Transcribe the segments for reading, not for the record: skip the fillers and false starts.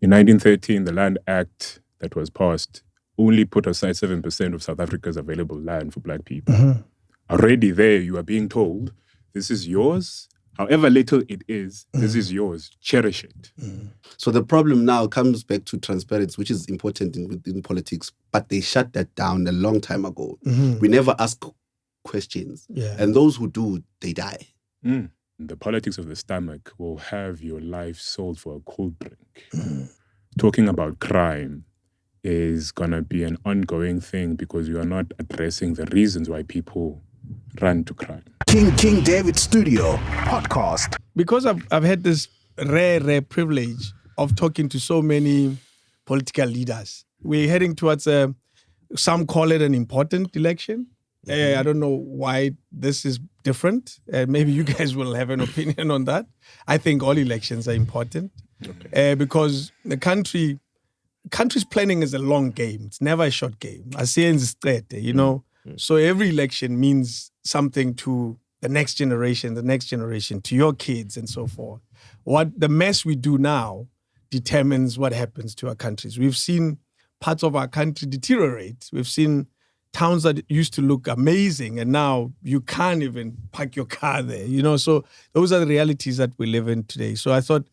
In 1913, the Land Act that was passed only put aside 7% of South Africa's available land for black people. Already there, you are being told, this is yours. However little it is, this is yours. Cherish it. So the problem now comes back to transparency, which is important in politics, but they shut that down a long time ago. We never ask questions. And those who do, they die. The politics of the stomach will have your life sold for a cold drink. Talking about crime is going to be an ongoing thing because you are not addressing the reasons why people run to crime. King David Studio podcast. Because I've had this rare privilege of talking to so many political leaders. We're heading towards some call it an important election. I don't know why this is different. Maybe you guys will have an opinion on that. I think all elections are important because the country's planning is a long game. It's never a short game. I say in the state, So every election means something to the next generation, to your kids and so forth. What the mess we do now determines what happens to our countries. We've seen parts of our country deteriorate. We've seen towns that used to look amazing and now you can't even park your car there, So those are the realities that we live in today. So I thought,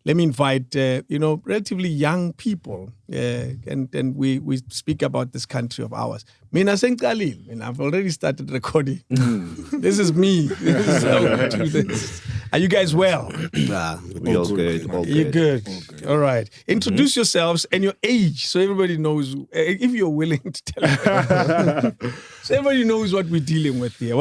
let me invite, relatively young people and we speak about this country of ours. Mina Senkalil, and I've already started recording. This is me. This is how we do this. Are you guys well? We all good. You're good. All right. Introduce yourselves and your age so everybody knows, if you're willing to tell us. So everybody knows what we're dealing with here.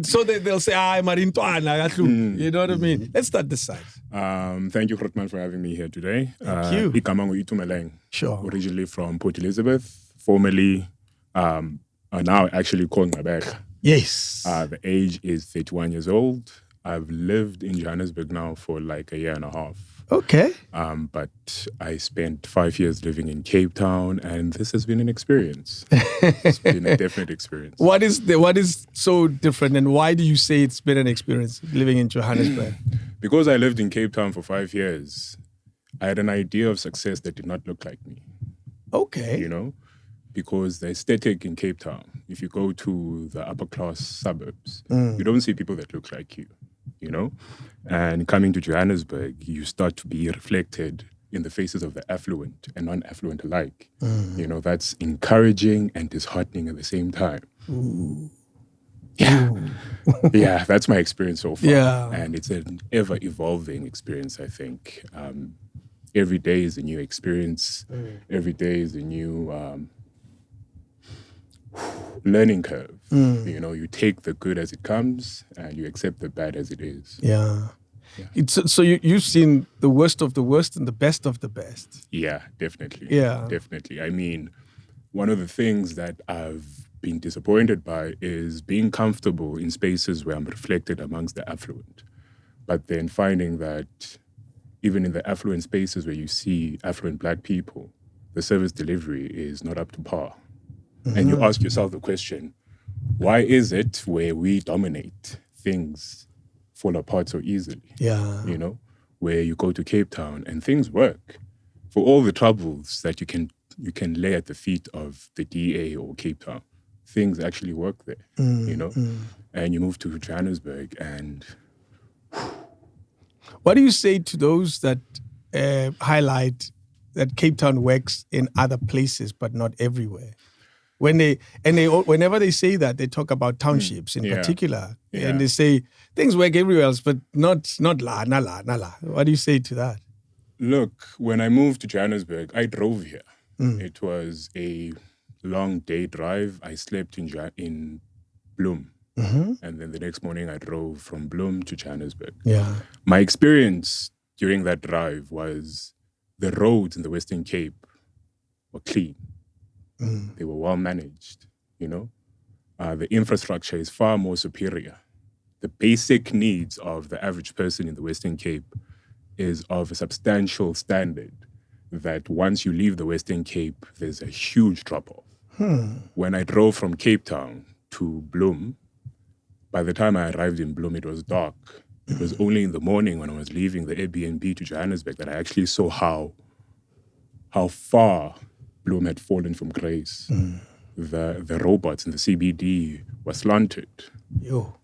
So they'll say, Marintwana. You know what I mean? Let's start this side. Thank you, Grootman, for having me here today. Thank you. Igama Utopian. Sure. Originally from Port Elizabeth, formerly now actually called Mabek. Yes. The age is 31 years old. I've lived in Johannesburg now for like a year and a half. Okay. But I spent 5 years living in Cape Town, and this has been an experience. It's been a definite experience. What is so different, and why do you say it's been an experience living in Johannesburg? Because I lived in Cape Town for 5 years, I had an idea of success that did not look like me. Okay. Because the aesthetic in Cape Town, if you go to the upper class suburbs, you don't see people that look like you. And coming to Johannesburg, you start to be reflected in the faces of the affluent and non-affluent alike. That's encouraging and disheartening at the same time. Ooh. Yeah, that's my experience so far. Yeah. And it's an ever-evolving experience, I think. Every day is a new experience. Every day is a new learning curve. You take the good as it comes and you accept the bad as it is. Yeah. So you've seen the worst of the worst and the best of the best. Yeah, definitely. Yeah. Definitely. I mean, one of the things that I've been disappointed by is being comfortable in spaces where I'm reflected amongst the affluent. But then finding that even in the affluent spaces where you see affluent black people, the service delivery is not up to par. And you ask yourself the question, why is it where we dominate, things fall apart so easily? Yeah. Where you go to Cape Town and things work. For all the troubles that you can lay at the feet of the DA or Cape Town, things actually work there, And you move to Johannesburg and... What do you say to those that highlight that Cape Town works in other places but not everywhere? Whenever they say that, they talk about townships in particular, and they say things work everywhere else, but not la. What do you say to that? Look, when I moved to Johannesburg, I drove here. It was a long day drive. I slept in Bloem, and then the next morning I drove from Bloem to Johannesburg. Yeah, my experience during that drive was the roads in the Western Cape were clean. They were well managed, The infrastructure is far more superior. The basic needs of the average person in the Western Cape is of a substantial standard that once you leave the Western Cape, there's a huge drop-off. When I drove from Cape Town to Bloem, by the time I arrived in Bloem, it was dark. It was only in the morning when I was leaving the Airbnb to Johannesburg that I actually saw how how far Bloom had fallen from grace. The robots in the CBD were slanted.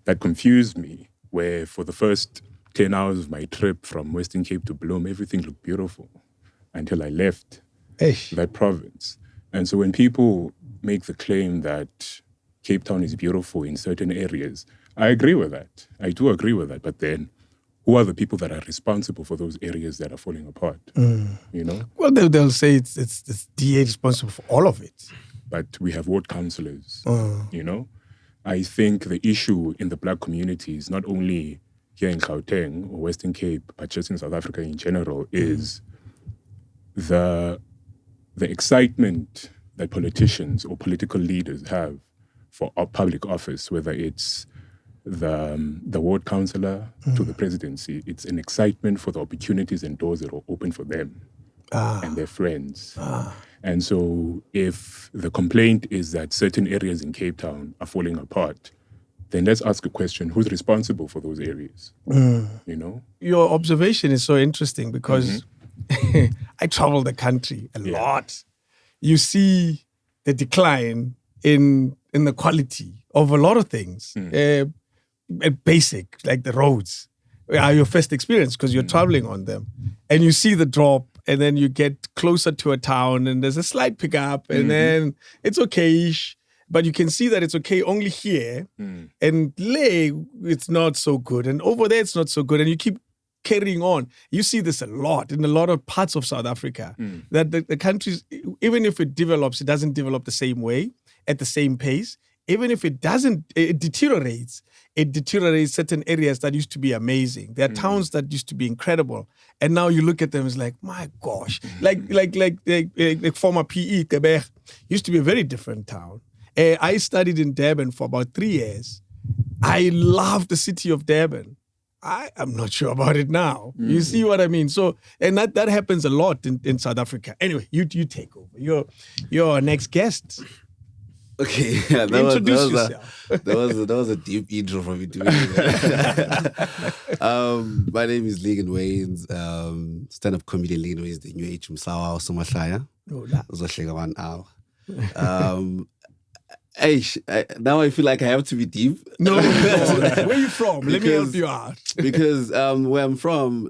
That confused me, where for the first 10 hours of my trip from Western Cape to Bloom, everything looked beautiful until I left that province. And so when people make the claim that Cape Town is beautiful in certain areas, I agree with that. I do agree with that. But then who are the people that are responsible for those areas that are falling apart? You know? Well, they'll say it's DA responsible for all of it. But we have ward councillors, you know? I think the issue in the Black community is not only here in Gauteng or Western Cape, but just in South Africa in general, is the excitement that politicians or political leaders have for public office, whether it's the ward councillor to the presidency. It's an excitement for the opportunities and doors that are open for them and their friends. And so if the complaint is that certain areas in Cape Town are falling apart, then let's ask a question, who's responsible for those areas? You know? Your observation is so interesting because I travel the country a lot. You see the decline in the quality of a lot of things. Basic, like the roads, are your first experience because you're traveling on them. And you see the drop, and then you get closer to a town, and there's a slight pickup, and then it's okay-ish. But you can see that it's okay only here. And Leh, it's not so good. And over there, it's not so good. And you keep carrying on. You see this a lot in a lot of parts of South Africa, that the countries, even if it develops, it doesn't develop the same way, at the same pace. Even if it doesn't, it deteriorates certain areas that used to be amazing. There are towns that used to be incredible. And now you look at them, it's like, my gosh. Like former PE, Quebec, used to be a very different town. I studied in Durban for about 3 years. I love the city of Durban. I'm not sure about it now. You see what I mean? So, and that happens a lot in South Africa. Anyway, you take over. You're our next guest. Okay, Introduce yourself. That was a deep intro from you doing my name is Ligon Waynes, stand-up comedian Ligon Waynes, the new age Msawa Somahlaya. Uzohleka 1 hour. Now I feel like I have to be deep. No. Where are you from? Let me help you out. Because where I'm from,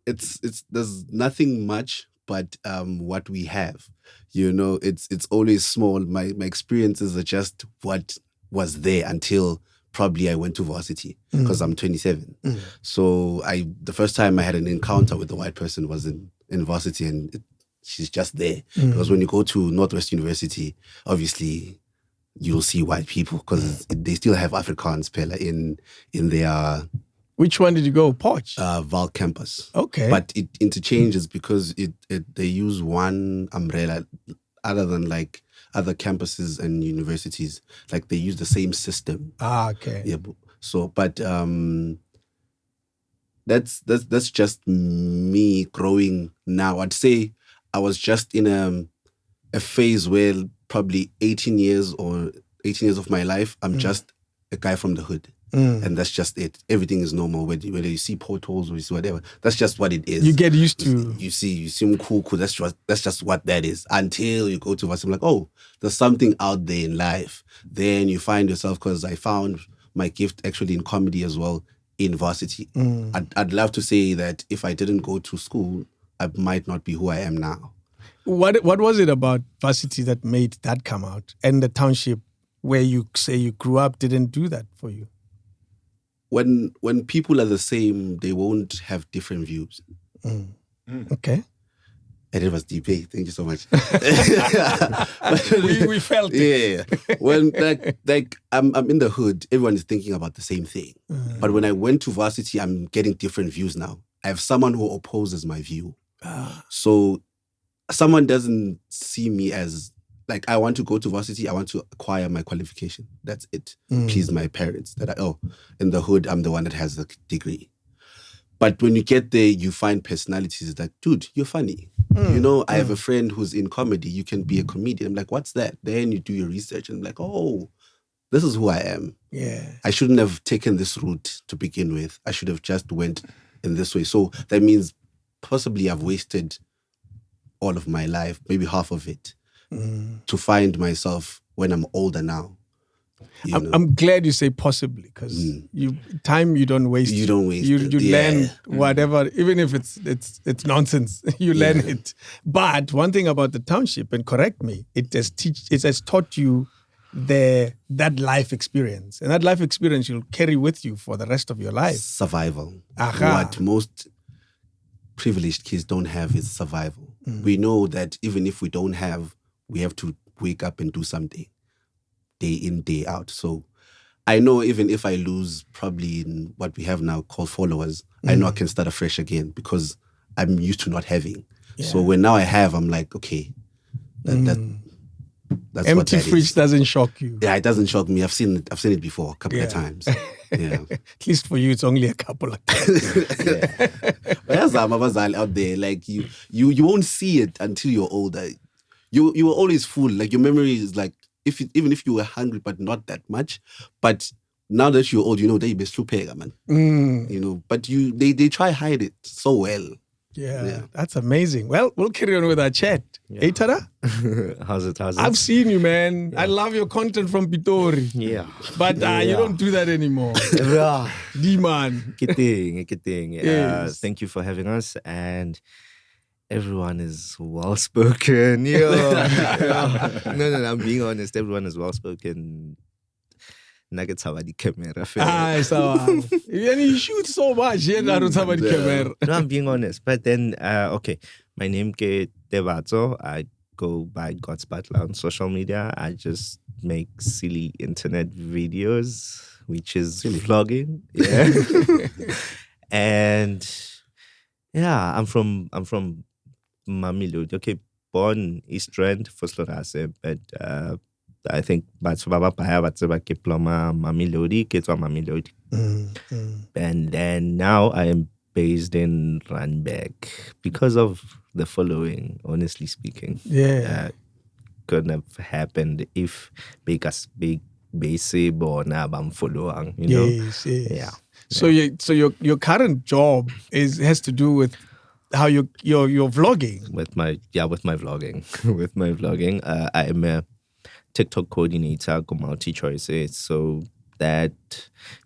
it's there's nothing much but what we have. You know, it's always small. My experiences are just what was there until probably I went to varsity because I'm 27. So the first time I had an encounter with a white person was in varsity, and she's just there. Because when you go to Northwest University, obviously you'll see white people because they still have Afrikaans Pella in their... Which one did you go? Poch? Val campus. Okay. But it interchanges because they use one umbrella other than like other campuses and universities. Like they use the same system. Okay. Yeah. So, but that's just me growing now. I'd say I was just in a phase where probably 18 years of my life, I'm just a guy from the hood. And that's just it. Everything is normal. Whether you see potholes or you see whatever, that's just what it is. You get used to. You see cool. That's just what that is. Until you go to varsity, I'm like, oh, there's something out there in life. Then you find yourself, because I found my gift actually in comedy as well in varsity. I'd love to say that if I didn't go to school, I might not be who I am now. What was it about varsity that made that come out? And the township where you say you grew up didn't do that for you? When people are the same, they won't have different views. Okay. And it was deep. Thank you so much. we felt it. Yeah. When like I'm in the hood, everyone is thinking about the same thing. But when I went to varsity, I'm getting different views now. I have someone who opposes my view. So someone doesn't see me as like, I want to go to varsity, I want to acquire my qualification. That's it. Please my parents. In the hood, I'm the one that has the degree. But when you get there, you find personalities that, dude, you're funny. You know, I have a friend who's in comedy. You can be a comedian. I'm like, what's that? Then you do your research and I'm like, oh, this is who I am. Yeah. I shouldn't have taken this route to begin with. I should have just went in this way. So that means possibly I've wasted all of my life, maybe half of it, to find myself when I'm older now. I'm glad you say possibly, because time you don't waste. You don't waste You it. learn whatever, even if it's nonsense. You learn it. But one thing about the township, and correct me, it has taught you that life experience, and that life experience you'll carry with you for the rest of your life. Survival. Aha. What most privileged kids don't have is survival. We know that even if we don't have, we have to wake up and do something day in, day out. So I know even if I lose probably in what we have now called followers, I know I can start afresh again because I'm used to not having. Yeah. So when now I have, I'm like, okay, that's Empty what that fridge is. doesn't shock you. Yeah, it doesn't shock me. I've seen it before a couple of times. Yeah. At least for you, it's only a couple of times. But there's some abazali out there, like you won't see it until you're older. You were always full. Like your memory is like, even if you were hungry, but not that much. But now that you're old, they be slupega, man. But they try hide it so well. Yeah, that's amazing. Well, we'll carry on with our chat. Hey, Tada? How's it? I've seen you, man. I love your content from Pitori. Yeah. But you don't do that anymore. D-man. Good thing. Yes. Thank you for having us. And everyone is well-spoken. Yeah. No, I'm being honest. Everyone is well-spoken. Nuggets have the camera. And you shoot so much. No, I'm being honest. But then, okay, my name is Devato. I go by God's Butler on social media. I just make silly internet videos, which is vlogging. Yeah. And yeah, I'm from Mamelodi. Okay, born East Rand for Slorase, but I think batho ba bapaya ba tseba ke ploma Mamelodi, ke tswa Mamelodi. And then now I am based in Randburg because of the following, honestly speaking. Yeah. Couldn't have happened if big base bona bam following, Yes. Yeah. So your current job has to do with how you're vlogging. With my vlogging. I am a TikTok coordinator for multi-choices. So that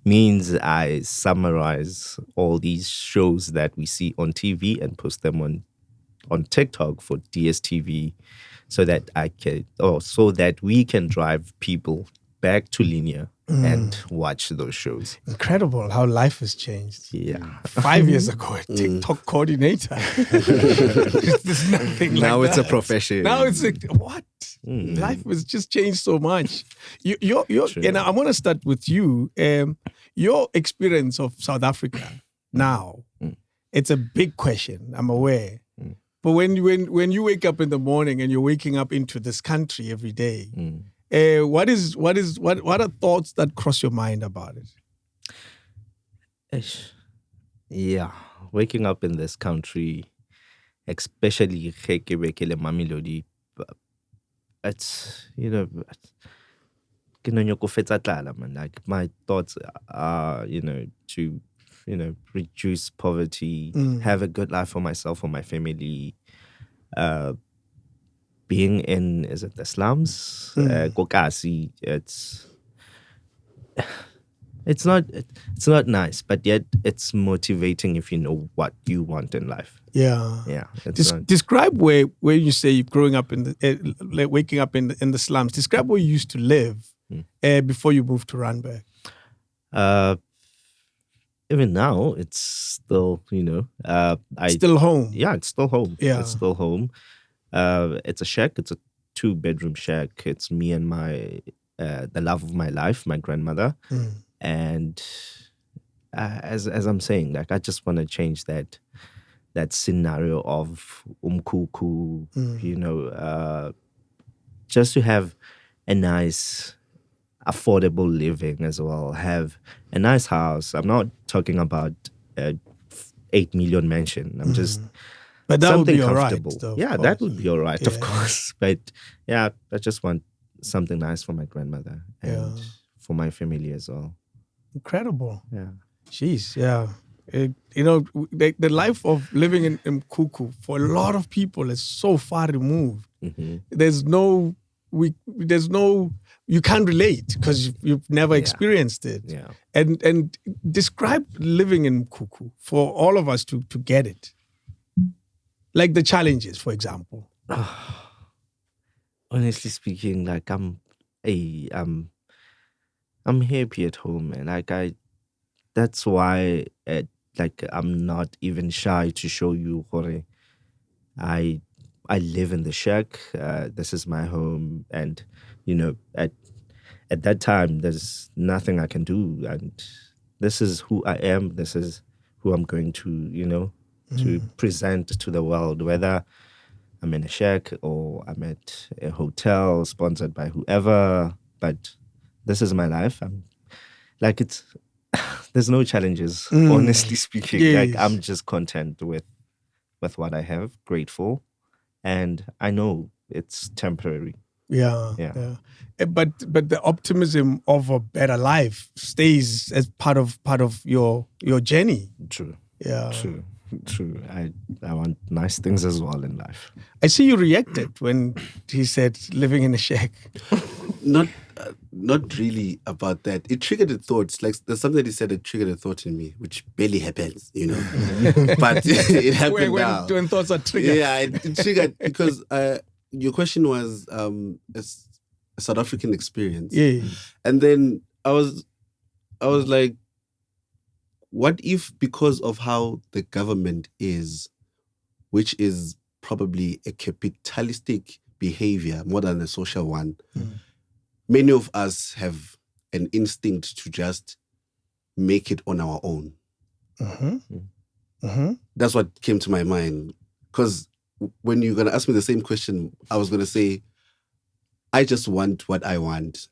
means I summarize all these shows that we see on TV and post them on TikTok for DSTV so that we can drive people back to linear and watch those shows. Incredible how life has changed. Yeah. 5 years ago, a TikTok coordinator. There's nothing like Now that. it's a profession. Now it's like, what? Life has just changed so much. And I want to start with you. Your experience of South Africa now, it's a big question, I'm aware. But when you wake up in the morning and you're waking up into this country every day, what are thoughts that cross your mind about it? Yeah, waking up in this country, especially Mamelodi, it's like my thoughts are to reduce poverty, have a good life for myself, for my family. Being in, is it the slums? Kokasi, it's not nice, but yet it's motivating if you know what you want in life. Yeah. Yeah. Describe where you say you're growing up in the waking up in the slums. Describe where you used to live before you moved to Randburg. Even now, it's still still home. Yeah, it's still home. Yeah. It's still home. It's a shack. It's a 2-bedroom shack. It's me and the love of my life, my grandmother. And as I'm saying, like I just want to change that scenario of umkuku, just to have a nice, affordable living as well. Have a nice house. I'm not talking about a 8 million mansion. I'm just. But that would something be all right. comfortable. Yeah, that would be all right, of course. But yeah, I just want something nice for my grandmother and for my family as well. Incredible. Yeah. Jeez, yeah. The life of living in Mkuku for a lot of people is so far removed. Mm-hmm. You can't relate because you've never experienced it. Yeah. And describe living in Mkuku for all of us to get it. Like the challenges, for example. Honestly speaking, like I'm happy at home, and that's why I'm not even shy to show you, Jorge. I live in the shack. This is my home, and at that time, there's nothing I can do, and this is who I am. This is who I'm going to, to present to the world, whether I'm in a shack or I'm at a hotel sponsored by whoever. But this is my life. There's no challenges, honestly speaking. Yes. Like, I'm just content with what I have, grateful, and I know it's temporary. Yeah. But the optimism of a better life stays as part of your journey. True. Yeah. True. I want nice things as well in life. I see you reacted when he said living in a shack. Not really about that. It triggered a thought. Like there's something that he said that triggered a thought in me, which barely happens, But it happened now. When thoughts are triggered. Yeah, it triggered because your question was a South African experience. Yeah. And then I was like, what if because of how the government is, which is probably a capitalistic behavior more than a social one, many of us have an instinct to just make it on our own. That's what came to my mind. Because when you're going to ask me the same question, I was going to say, I just want what I want,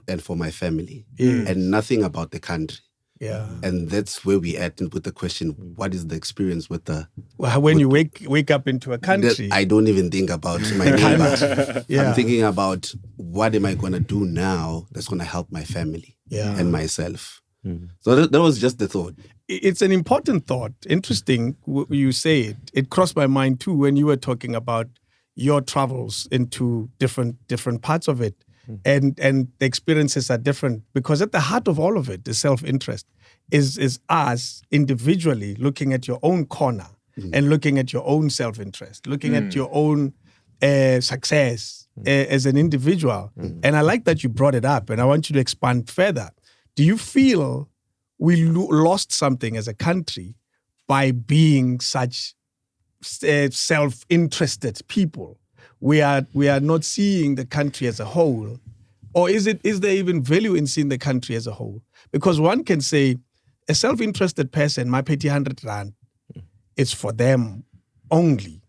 and for my family, and nothing about the country. Yeah. And that's where we at with the question, what is the experience with the... When you wake up into a country. I don't even think about my neighbor. Yeah. I'm thinking about what am I going to do now that's going to help my family and myself. So that was just the thought. It's an important thought. Interesting you say it. It crossed my mind too when you were talking about your travels into different parts of it. And the experiences are different because at the heart of all of it, the self-interest is us individually looking at your own corner and looking at your own self-interest, looking at your own success as an individual. And I like that you brought it up, and I want you to expand further. Do you feel we lost something as a country by being such self-interested people? We are not seeing the country as a whole, or is there even value in seeing the country as a whole? Because one can say a self-interested person, my petty 100 rand, it's for them only,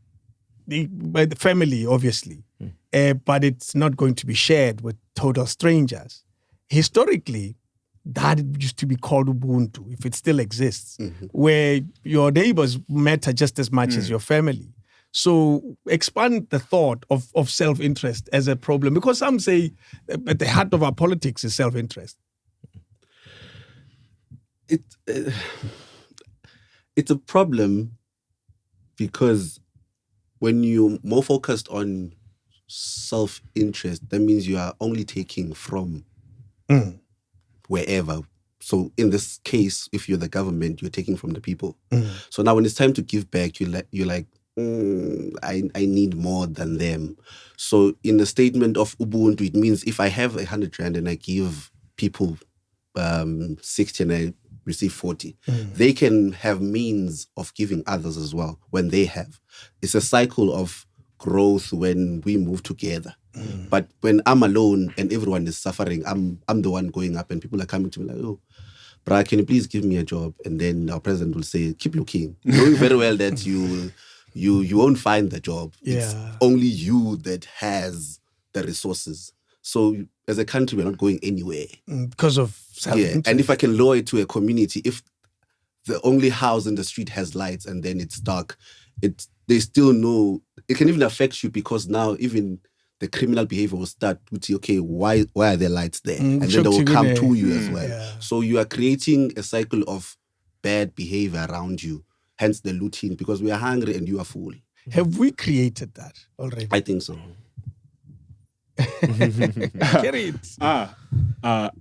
by the family obviously, but it's not going to be shared with total strangers. Historically, that used to be called Ubuntu, if it still exists, where your neighbors matter just as much as your family. So expand the thought of self-interest as a problem, because some say at the heart of our politics is self-interest. It's a problem because when you're more focused on self-interest, that means you are only taking from wherever. So in this case, if you're the government, you're taking from the people. So now when it's time to give back, you're like, I need more than them. So in the statement of Ubuntu, it means if I have 100 rand and I give people 60 and I receive 40, they can have means of giving others as well when they have. It's a cycle of growth when we move together. But when I'm alone and everyone is suffering, I'm the one going up and people are coming to me like, oh, Bra, can you please give me a job? And then our president will say, keep looking. Knowing very well that you won't find the job. Yeah. It's only you that has the resources. So as a country, we're not going anywhere. Because of self-interest. And if I can lower it to a community, if the only house in the street has lights and then it's dark, they still know. It can even affect you because now even the criminal behavior will start with, okay, why are there lights there? And then they will come to you as well. Yeah. So you are creating a cycle of bad behavior around you. Hence the looting, because we are hungry and you are full. Have we created that already? I think so. Carry it.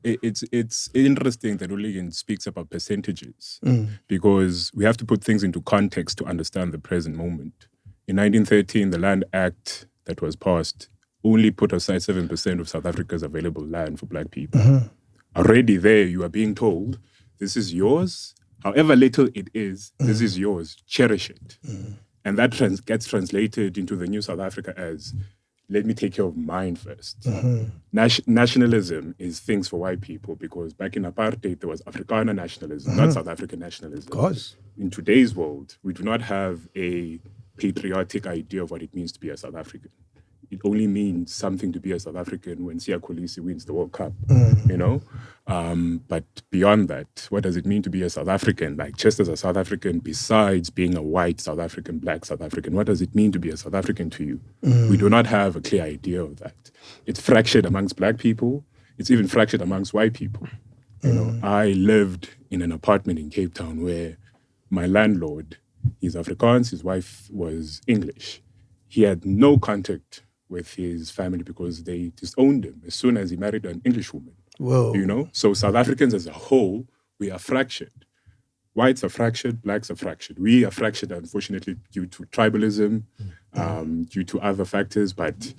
It's interesting that Uligan speaks about percentages because we have to put things into context to understand the present moment. In 1913, the Land Act that was passed only put aside 7% of South Africa's available land for black people. Already there, you are being told, this is yours. However little it is, this is yours. Cherish it. And that gets translated into the new South Africa as, let me take care of mine first. Nationalism is things for white people because back in apartheid, there was Afrikaner nationalism, not South African nationalism. Of course. In today's world, we do not have a patriotic idea of what it means to be a South African. It only means something to be a South African when Siya Kolisi wins the World Cup, you know? But beyond that, what does it mean to be a South African? Like, just as a South African, besides being a white South African, black South African, what does it mean to be a South African to you? We do not have a clear idea of that. It's fractured amongst black people. It's even fractured amongst white people. You know, I lived in an apartment in Cape Town where my landlord, he's Afrikaans, his wife was English. He had no contact with his family because they disowned him as soon as he married an English woman. Whoa. You know? So South Africans as a whole, we are fractured. Whites are fractured, blacks are fractured. We are fractured, unfortunately, due to tribalism, due to other factors, but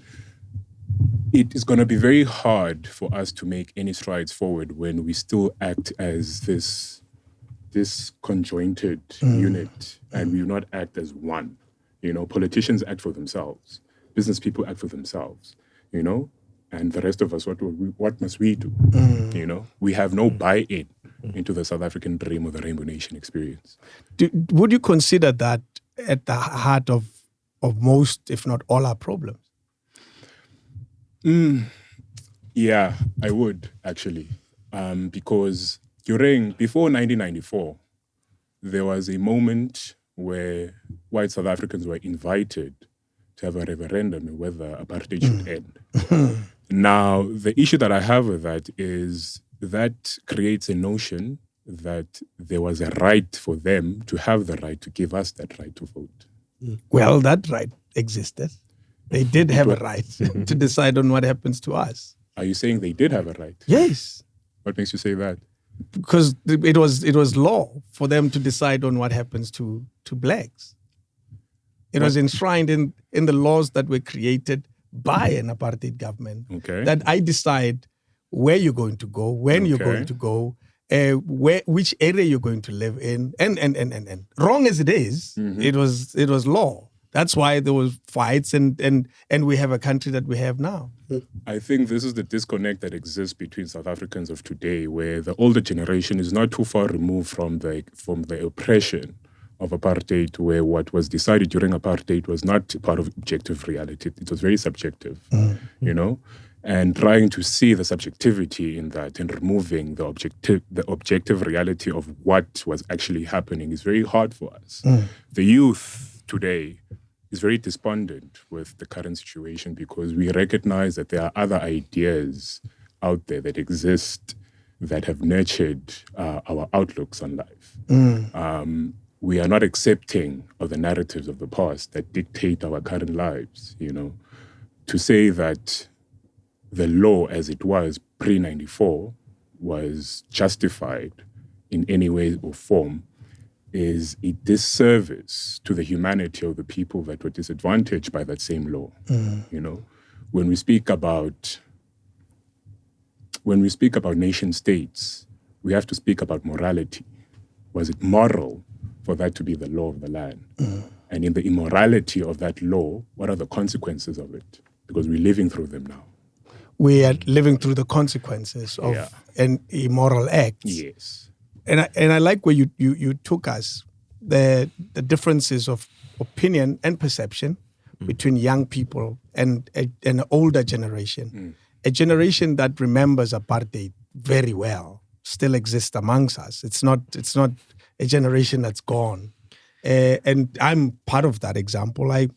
it is going to be very hard for us to make any strides forward when we still act as this conjointed unit and we do not act as one. You know, politicians act for themselves. Business people act for themselves, you know, and the rest of us, what must we do? You know, we have no buy-in into the South African dream or the Rainbow Nation experience. Would you consider that at the heart of most, if not all, our problems? Yeah, I would actually, because before 1994, there was a moment where white South Africans were invited to have a referendum on whether apartheid should end. Now, the issue that I have with that is that creates a notion that there was a right for them to have the right to give us that right to vote. Well, that right existed. They did have a right to decide on what happens to us. Are you saying they did have a right? Yes. What makes you say that? Because it was law for them to decide on what happens to blacks. It was enshrined in the laws that were created by an apartheid government. Okay. That I decide where you're going to go, when you're going to go, which area you're going to live in, and. Wrong as it is, it was law. That's why there was fights and we have a country that we have now. I think this is the disconnect that exists between South Africans of today, where the older generation is not too far removed from the oppression of apartheid, where what was decided during apartheid was not part of objective reality. It was very subjective, you know? And trying to see the subjectivity in that and removing the objective reality of what was actually happening is very hard for us. The youth today is very despondent with the current situation because we recognize that there are other ideas out there that exist that have nurtured our outlooks on life. We are not accepting of the narratives of the past that dictate our current lives, you know. To say that the law as it was pre-94 was justified in any way or form is a disservice to the humanity of the people that were disadvantaged by that same law. You know, when we speak about nation states, we have to speak about morality. Was it moral for that to be the law of the land? And in the immorality of that law, what are the consequences of it? Because we're living through them now. We are living through the consequences of an immoral act. Yes. And I like where you took us, the differences of opinion and perception between young people and an older generation. A generation that remembers apartheid very well still exists amongst us. It's not a generation that's gone. And I'm part of that example. I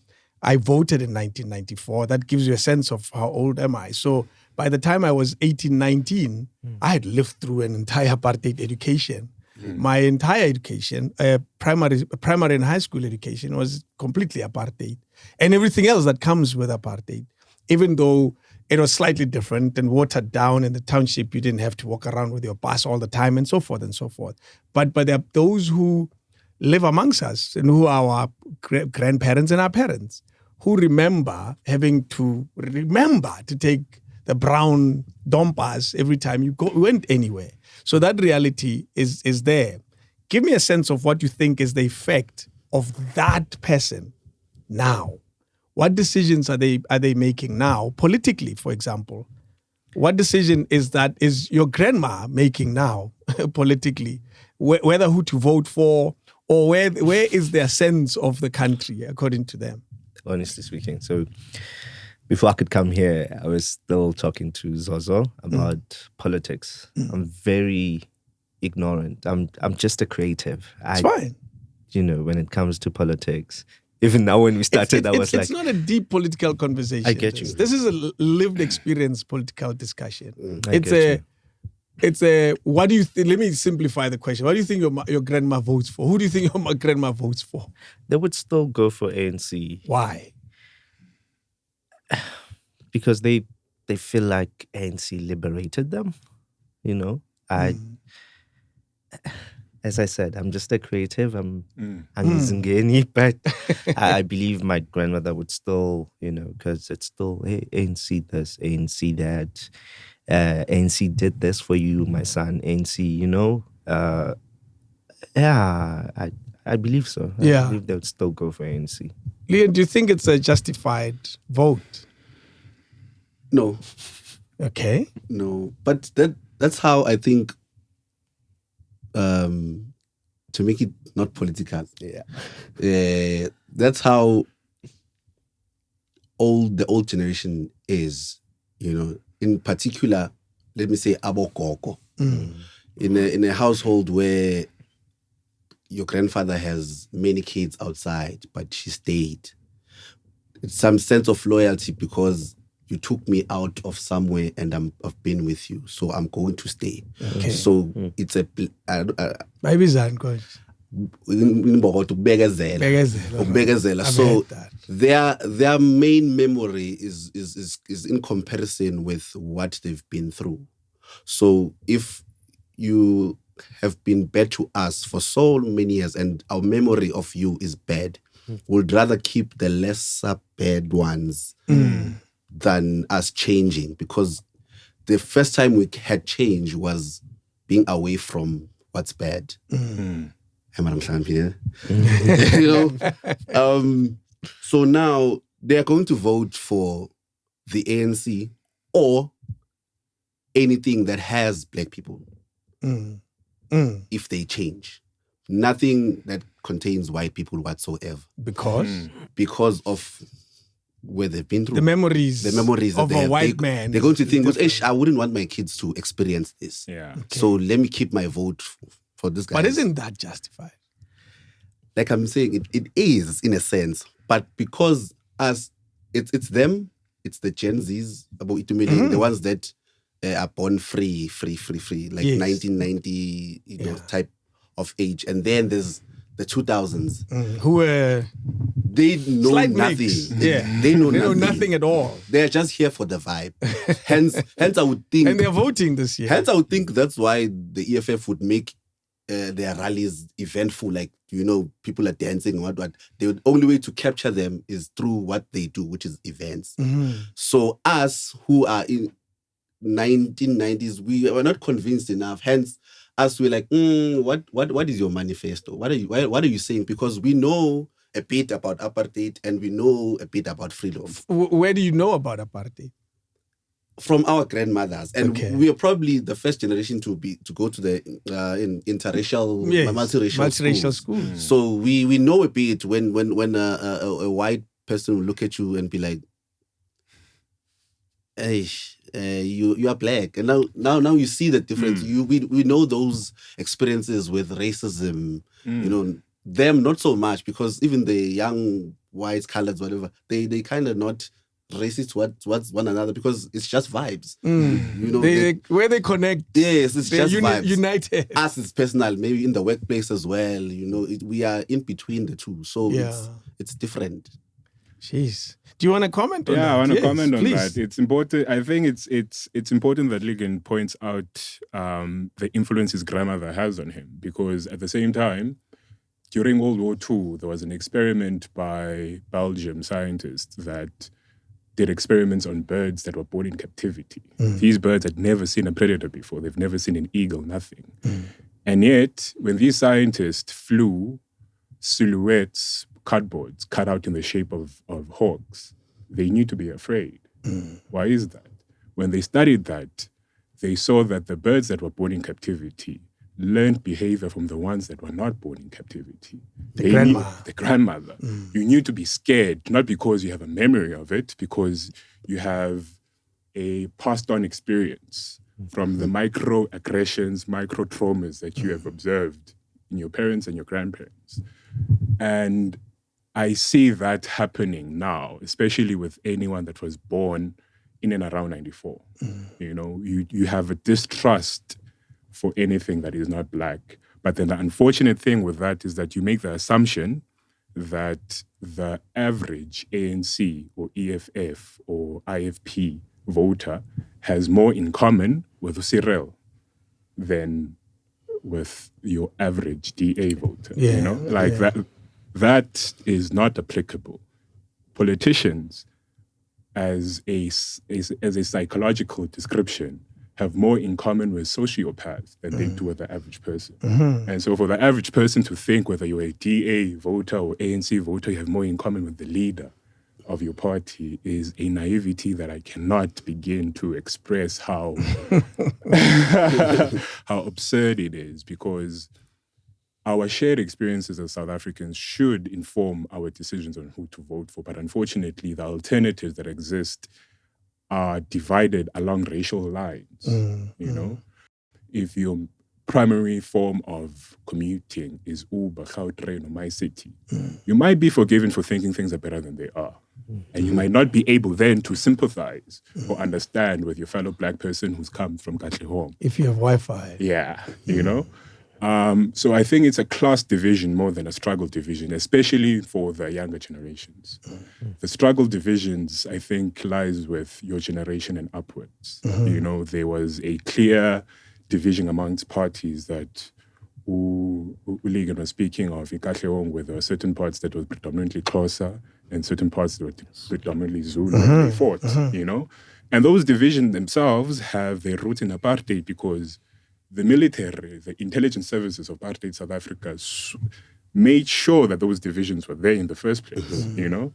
voted in 1994. That gives you a sense of how old am I. So by the time I was 18, 19, I had lived through an entire apartheid education. My entire education, primary and high school education, was completely apartheid. And everything else that comes with apartheid, even though it was slightly different and watered down in the township, you didn't have to walk around with your pass all the time and so forth and so forth. But there are those who live amongst us and who are our grandparents and our parents, who remember having to take the brown dompas every time you went anywhere. So that reality is there. Give me a sense of what you think is the effect of that person now. What decisions are they making now, politically, for example? What decision is your grandma making now, politically? Whether who to vote for, or where is their sense of the country, according to them? Honestly speaking, so before I could come here, I was still talking to Zozo about politics. I'm very ignorant. I'm just a creative. It's fine. When it comes to politics, even now when we started, it's not a deep political conversation. I get you. This is a lived experience political discussion. What do you think? Let me simplify the question. What do you think your grandma votes for? Who do you think your grandma votes for? They would still go for ANC. Why? Because they feel like ANC liberated them. As I said, I'm just a creative. I'm Zingeni, but I believe my grandmother would still, because it's still, hey, ANC this, ANC that. ANC did this for you, my son. ANC, I believe so. I believe they would still go for ANC. Leon, do you think it's a justified vote? No. Okay. No, but that's how I think, to make it not political, that's how the old generation is, in particular, let me say abokoko. In a household where your grandfather has many kids outside, but she stayed. It's some sense of loyalty because you took me out of somewhere and I've been with you, so I'm going to stay. Okay. So it's a maybe so their main memory is in comparison with what they've been through. So if you have been bad to us for so many years and our memory of you is bad, we'd rather keep the lesser bad ones than us changing, because the first time we had change was being away from what's bad. So now they are going to vote for the ANC or anything that has black people if they change. Nothing that contains white people whatsoever. Because of where they've been through. The memories of a white man. They're going to think, I wouldn't want my kids to experience this. Yeah. Okay. So let me keep my vote for this guy. But isn't that justified? Like I'm saying, it is in a sense. But because it's them, it's the Gen Zs, the ones that are born free, like 1990 type of age. And then there's the 2000s. Who were... They know slight nothing. Mix. Yeah. They know nothing at all. They're just here for the vibe. Hence I would think... And they're voting this year. Hence I would think that's why the EFF would make their rallies eventful, like, people are dancing and what. The only way to capture them is through what they do, which is events. So us who are in 1990s, we were not convinced enough. Hence, us we're like, what is your manifesto? What are you saying? Because we know a bit about apartheid and we know a bit about freedom. Where do you know about apartheid? From our grandmothers, and we are probably the first generation to go to the interracial, multiracial school. So we know a bit when a white person will look at you and be like, "Hey, you are black," and now you see the difference. We know those experiences with racism. Them not so much, because even the young whites, coloreds, whatever, they kind of not racist towards one another because it's just vibes. Where they connect. Yes, it's just vibes. United. Us is personal, maybe in the workplace as well. We are in between the two, so it's different. Jeez. Do you want to comment on that? Yeah, I want to comment on please. that. It's important. I think it's important that Ligon points out the influence his grandmother has on him, because at the same time, during World War II, there was an experiment by Belgium scientists that did experiments on birds that were born in captivity. These birds had never seen a predator before. They've never seen an eagle, nothing. And yet, when these scientists flew silhouettes, cardboards cut out in the shape of hawks, they knew to be afraid. Why is that? When they studied that, they saw that the birds that were born in captivity learned behavior from the ones that were not born in captivity. The grandmother. You knew to be scared, not because you have a memory of it, because you have a passed on experience from the microaggressions, micro traumas that you have observed in your parents and your grandparents. And I see that happening now, especially with anyone that was born in and around 94. You have a distrust for anything that is not Black. But then the unfortunate thing with that is that you make the assumption that the average ANC or EFF or IFP voter has more in common with Cyril than with your average DA voter. That is not applicable. Politicians, as a psychological description, have more in common with sociopaths than they do with the average person. And so for the average person to think whether you're a DA voter or ANC voter, you have more in common with the leader of your party is a naivety that I cannot begin to express how absurd it is, because our shared experiences as South Africans should inform our decisions on who to vote for. But unfortunately, the alternatives that exist are divided along racial lines. If your primary form of commuting is Uber, Gautrain, or My City, you might be forgiven for thinking things are better than they are. And you might not be able then to sympathize or understand with your fellow Black person who's come from Katlehong. If you have Wi-Fi. Yeah, So I think it's a class division more than a struggle division, especially for the younger generations. The struggle divisions, I think, lies with your generation and upwards. There was a clear division amongst parties that Uligan was speaking of in Katlehong, where there were certain parts that were predominantly Xhosa and certain parts that were predominantly Zulu, and they fought, And those divisions themselves have their roots in apartheid, because the military, the intelligence services of apartheid South Africa made sure that those divisions were there in the first place.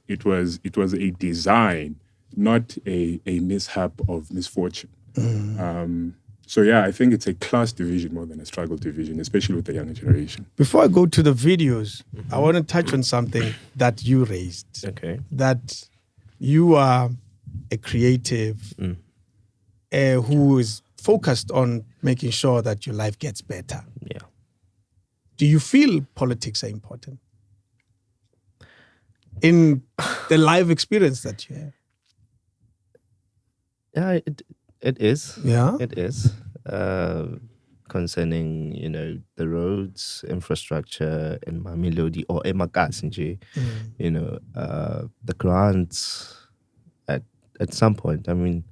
It was a design, not a mishap of misfortune. I think it's a class division more than a struggle division, especially with the younger generation. Before I go to the videos, I want to touch on something that you raised. Okay. That you are a creative who is focused on making sure that your life gets better. Yeah. Do you feel politics are important in the life experience that you have? Yeah, it is. Yeah, it is. Concerning, the roads, infrastructure in Mamelodi or Emakasi, the grants at some point. I mean,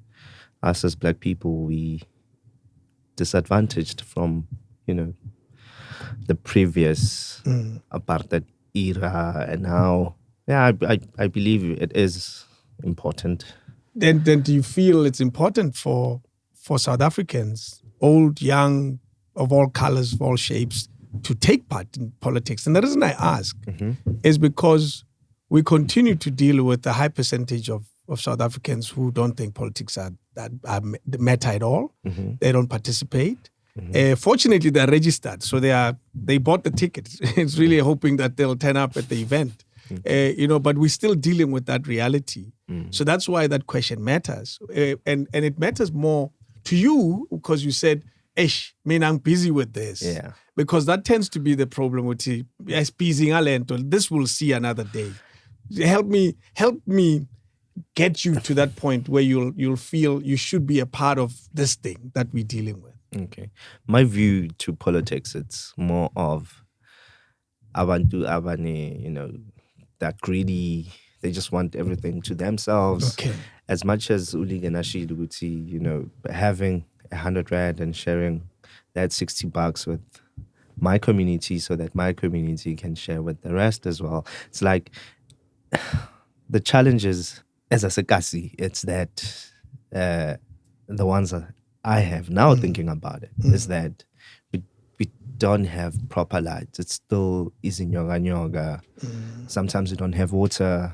us as Black people, we disadvantaged from, the previous apartheid era, and now, I believe it is important. Then do you feel it's important for South Africans, old, young, of all colors, of all shapes, to take part in politics? And the reason I ask is because we continue to deal with a high percentage of South Africans who don't think politics matter at all. They don't participate. Fortunately, they're registered, so they bought the ticket. It's really hoping that they'll turn up at the event. But we're still dealing with that reality. So that's why that question matters. And it matters more to you because you said, I'm busy with this. Yeah. Because that tends to be the problem with this will see another day. Help me get you to that point where you'll feel you should be a part of this thing that we're dealing with? Okay. My view to politics, it's more of abantu abane, they're greedy. They just want everything to themselves. Okay. As much as Uli Ganashi Luguti, having 100 Rand and sharing that $60 with my community so that my community can share with the rest as well. It's like the challenge is, as a Sekasi, it's that the ones that I have now thinking about it is that we don't have proper lights. It's still izinyoga. Sometimes we don't have water.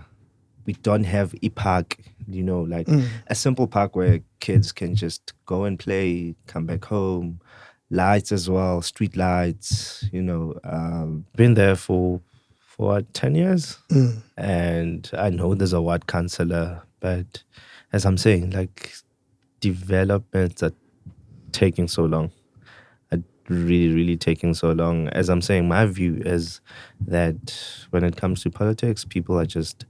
We don't have a park, a simple park where kids can just go and play, come back home. Lights as well, street lights, been there for 10 years. And I know there's a ward councillor, but as I'm saying, developments are taking so long. Really, really taking so long. As I'm saying, my view is that when it comes to politics, people are just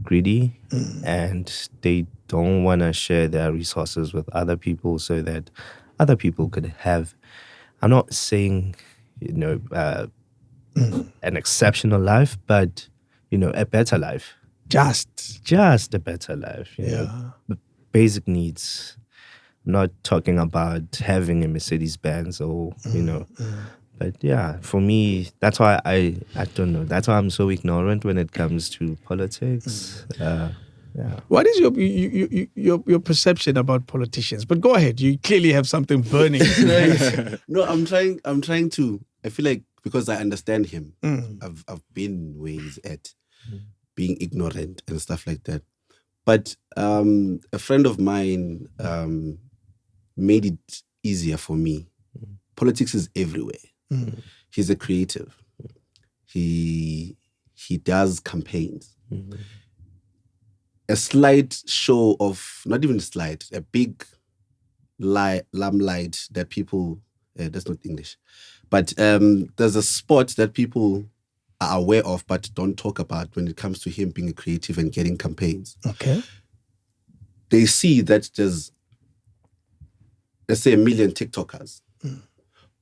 greedy and they don't want to share their resources with other people so that other people could have, I'm not saying, an exceptional life, but, a better life. Just a better life. Basic needs. I'm not talking about having a Mercedes-Benz or, But yeah, for me, that's why I don't know. That's why I'm so ignorant when it comes to politics. Yeah. What is your perception about politicians? But go ahead. You clearly have something burning. No, I'm trying to. I feel like because I understand him, I've been where he's at, being ignorant and stuff like that. But a friend of mine made it easier for me. Politics is everywhere. He's a creative. He does campaigns. A slight show of, not even a slight, a big limelight that people, that's not English, but there's a spot that people are aware of but don't talk about when it comes to him being a creative and getting campaigns. Okay. They see that there's, let's say, 1 million TikTokers.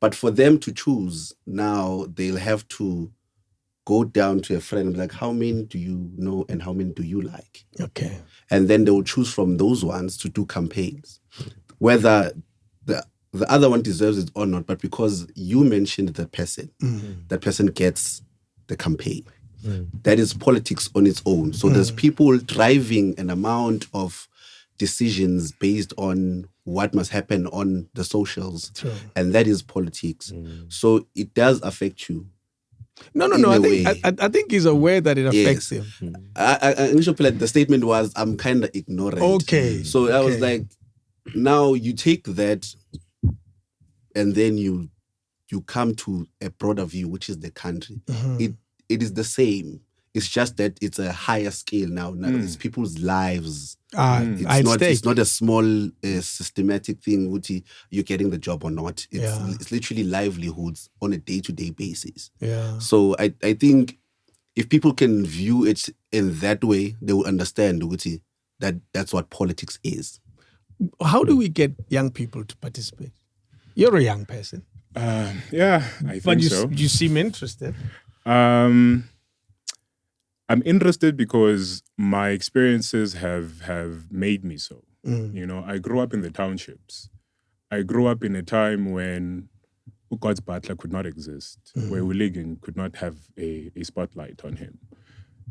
But for them to choose, now they'll have to go down to a friend and be like, how many do you know and how many do you like? Okay. And then they will choose from those ones to do campaigns. Whether the other one deserves it or not, but because you mentioned that person gets the campaign. That is politics on its own. So there's people driving an amount of decisions based on what must happen on the socials. True. And that is politics. So it does affect you. No. I think he's aware that it affects him. I initially feel like the statement was, I'm kind of ignorant. Okay. So I was like, now you take that and then you come to a broader view, which is the country. It is the same. It's just that it's a higher scale now. It's people's lives. It's not a small systematic thing, which you're getting the job or not. It's literally livelihoods on a day-to-day basis. Yeah. So I think if people can view it in that way, they will understand that that's what politics is. How do we get young people to participate? You're a young person. I think so. You seem interested. I'm interested because my experiences have made me so. I grew up in the townships. I grew up in a time when God's Butler could not exist, where Uligan could not have a spotlight on him.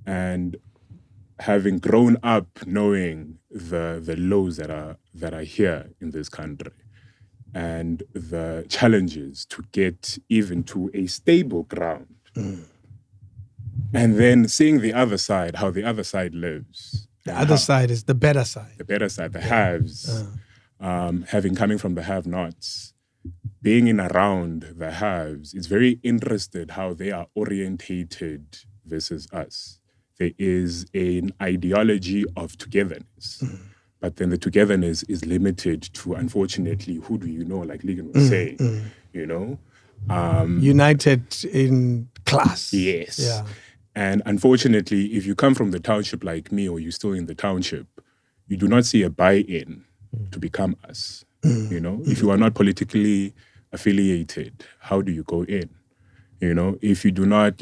And having grown up knowing the lows that are here in this country and the challenges to get even to a stable ground. And then seeing the other side, how the other side lives. The other side is the better side. The better side, the haves. Having coming from the have-nots, being in around the haves, it's very interesting how they are orientated versus us. There is an ideology of togetherness. But then the togetherness is limited to, unfortunately, who do you know, like Ligon was saying, United in class. Yes. Yeah. And unfortunately, if you come from the township like me, or you're still in the township, you do not see a buy-in to become us. You know, if you are not politically affiliated, how do you go in? You know, if you do not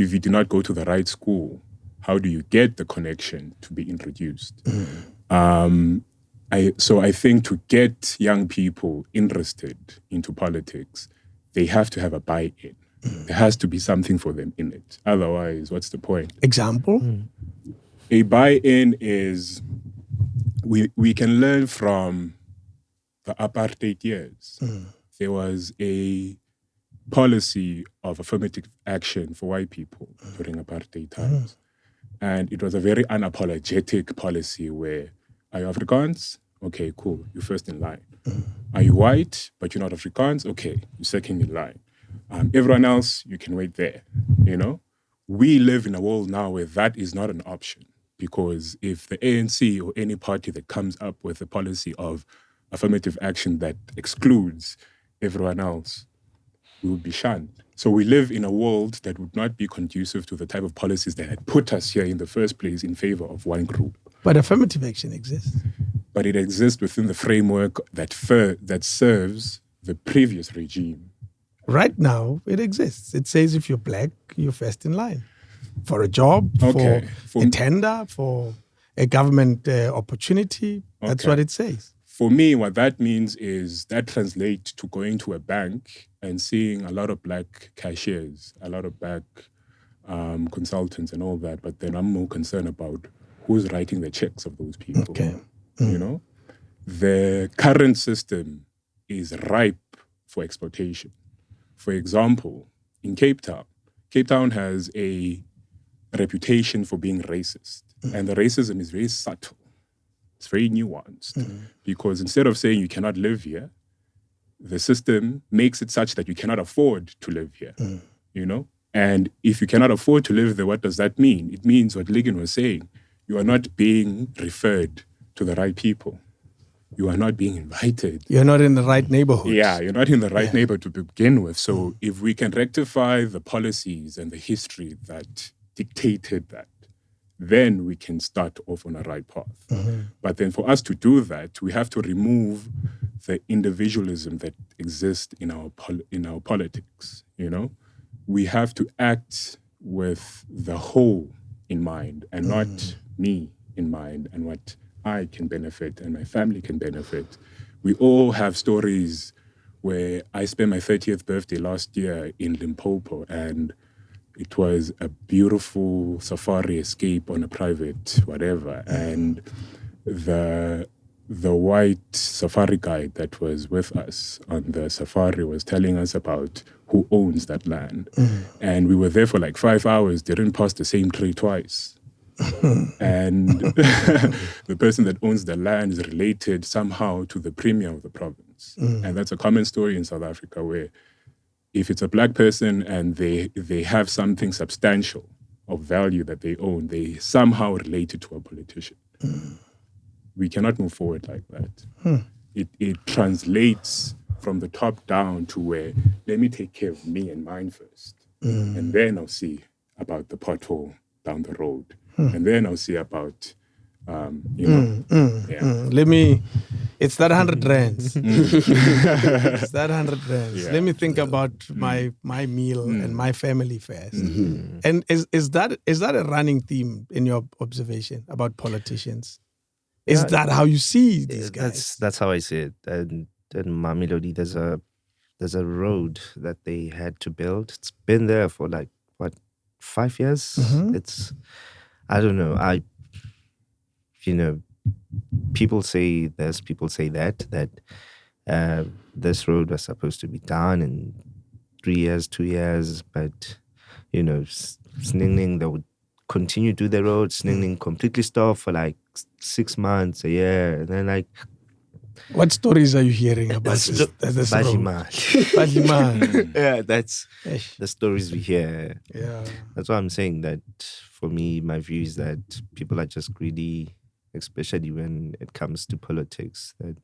go to the right school, how do you get the connection to be introduced? So I think to get young people interested into politics, they have to have a buy-in. There has to be something for them in it. Otherwise, what's the point? Example? A buy-in is we can learn from the apartheid years. There was a policy of affirmative action for white people during apartheid times. And it was a very unapologetic policy where, are you Afrikaans? Okay, cool, you're first in line. Are you white, but you're not Afrikaans? Okay, you're second in line. Everyone else, you can wait there, you know? We live in a world now where that is not an option, because if the ANC or any party that comes up with a policy of affirmative action that excludes everyone else, we would be shunned. So we live in a world that would not be conducive to the type of policies that had put us here in the first place in favor of one group. But affirmative action exists. But it exists within the framework that serves the previous regime. Right now, it exists. It says if you're black, you're first in line for a job, for a tender, for a government opportunity. That's what it says. For me, what that means is that translates to going to a bank and seeing a lot of black cashiers, a lot of black consultants and all that. But then I'm more concerned about who's writing the checks of those people. Okay. You know? The current system is ripe for exploitation. For example, in Cape Town has a reputation for being racist. And the racism is very subtle. It's very nuanced. Because instead of saying you cannot live here, the system makes it such that you cannot afford to live here. You know? And if you cannot afford to live there, what does that mean? It means what Ligon was saying. You are not being referred to the right people. You are not being invited. You're not in the right neighborhood. Yeah, you're not in the right neighborhood to begin with. So if we can rectify the policies and the history that dictated that, then we can start off on a right path. But then for us to do that, we have to remove the individualism that exists in our politics, you know? We have to act with the whole in mind and not me in mind and what I can benefit and my family can benefit. We all have stories where I spent my 30th birthday last year in Limpopo, and it was a beautiful safari escape on a private whatever. And the white safari guide that was with us on the safari was telling us about who owns that land. And we were there for like 5 hours, didn't pass the same tree twice. And the person that owns the land is related somehow to the premier of the province. And that's a common story in South Africa, where if it's a black person and they have something substantial of value that they own, they somehow relate it to a politician. We cannot move forward like that. It translates from the top down to where, let me take care of me and mine first. And then I'll see about the pothole down the road. And then I'll see about, It's that 100 rands. It's that 100 rands. Yeah. Let me think about my meal and my family first. And is that a running theme in your observation about politicians? Is that how you see these guys? That's how I see it. And in Mamelodi, there's a road that they had to build. It's been there for 5 years. It's, I don't know. People say this, people say that this road was supposed to be done in 3 years, 2 years, but Sningning, they would continue to do the road. Sningning completely stopped for 6 months, a year, and then what stories are you hearing about this road? Bajiman. Yeah, that's the stories we hear. Yeah. That's why I'm saying that for me, my view is that people are just greedy, especially when it comes to politics, that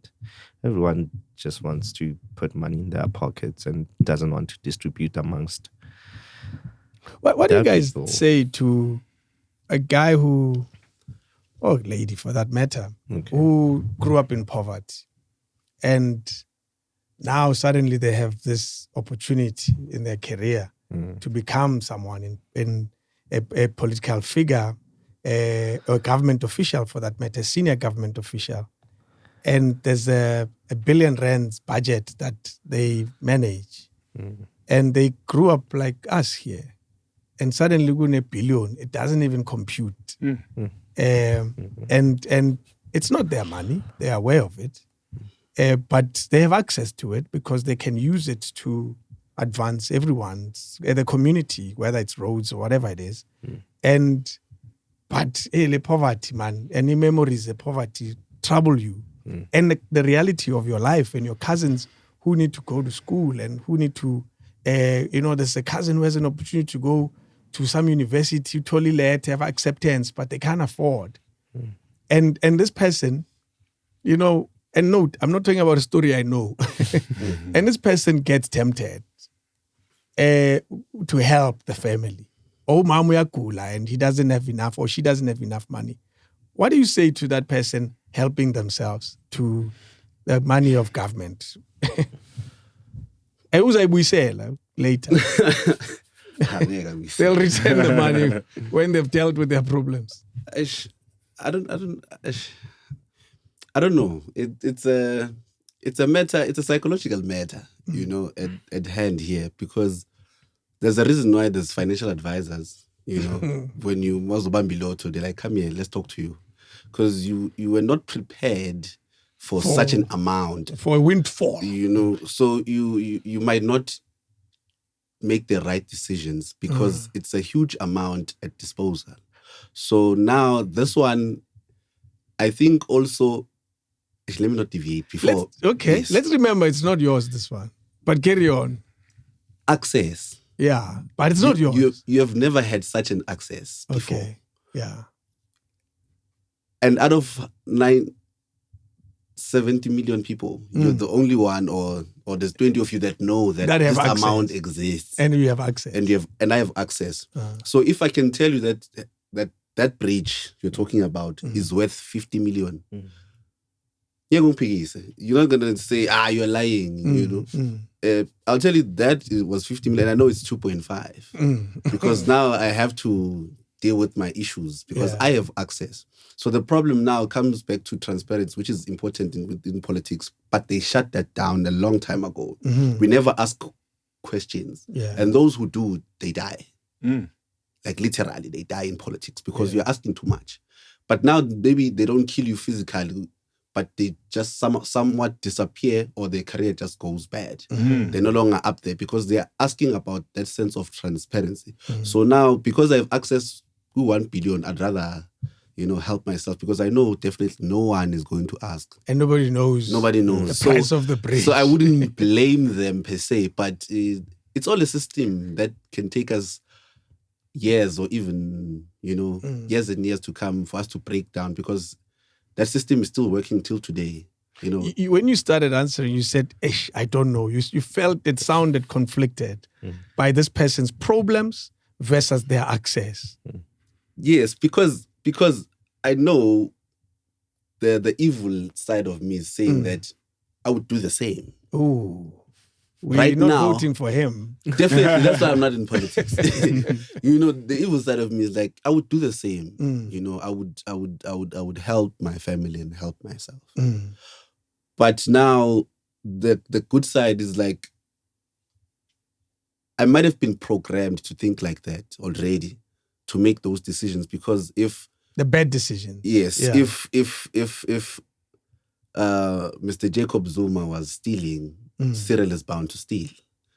everyone just wants to put money in their pockets and doesn't want to distribute amongst What do you guys people. say to a guy who, or lady for that matter, who grew up in poverty. And now suddenly they have this opportunity in their career to become someone in a political figure, or a government official for that matter, senior government official. And there's a R1 billion budget that they manage. And they grew up like us here. And suddenly when $1 billion, it doesn't even compute. And it's not their money. They are aware of it. But they have access to it because they can use it to advance everyone's, the community, whether it's roads or whatever it is. But the poverty, man, any memories of poverty trouble you. And the reality of your life and your cousins who need to go to school and who need to, there's a cousin who has an opportunity to go to some university, totally let have acceptance, but they can't afford. And this person, and note, I'm not talking about a story I know. And this person gets tempted to help the family. Oh, mamu yakula, and he doesn't have enough, or she doesn't have enough money. What do you say to that person helping themselves to the money of government? We say later. They'll return the money when they've dealt with their problems. I don't know. It's a matter. It's a psychological matter, at hand here, because there's a reason why there's financial advisors. When you they're like, come here, let's talk to you, because you were not prepared for such an amount, for a windfall. So you might not make the right decisions because it's a huge amount at disposal. So now this one, I think also. Let me not deviate before. Let's remember it's not yours, this one. But carry on. Access. Yeah, but it's not yours. You have never had such an access before. Okay, yeah. And out of 70 million people, you're the only one, or there's 20 of you that know that this amount exists. And you have access. And I have access. So if I can tell you that bridge you're talking about is worth 50 million, you're not going to say, you're lying, I'll tell you that it was 50 million. I know it's 2.5 because now I have to deal with my issues because I have access. So the problem now comes back to transparency, which is important within politics, but they shut that down a long time ago. We never ask questions. And those who do, they die. Like literally, they die in politics because you're asking too much. But now maybe they don't kill you physically, but they just somewhat disappear, or their career just goes bad. They're no longer up there because they're asking about that sense of transparency. So now, because I have access to 1 billion, I'd rather, help myself because I know definitely no one is going to ask. And nobody knows. The price of the bridge. So I wouldn't blame them per se, but it's all a system that can take us years or even, years and years to come for us to break down because that system is still working till today. When you started answering, you said, I don't know. You felt it sounded conflicted by this person's problems versus their access. Yes, because I know the evil side of me is saying that I would do the same. Ooh. We're not voting for him. Definitely, that's why I'm not in politics. The evil side of me is like I would do the same. I would help my family and help myself. But now the good side is like I might have been programmed to think like that already, to make those decisions because if the bad decisions. Yes, if Mr. Jacob Zuma was stealing. Cyril is bound to steal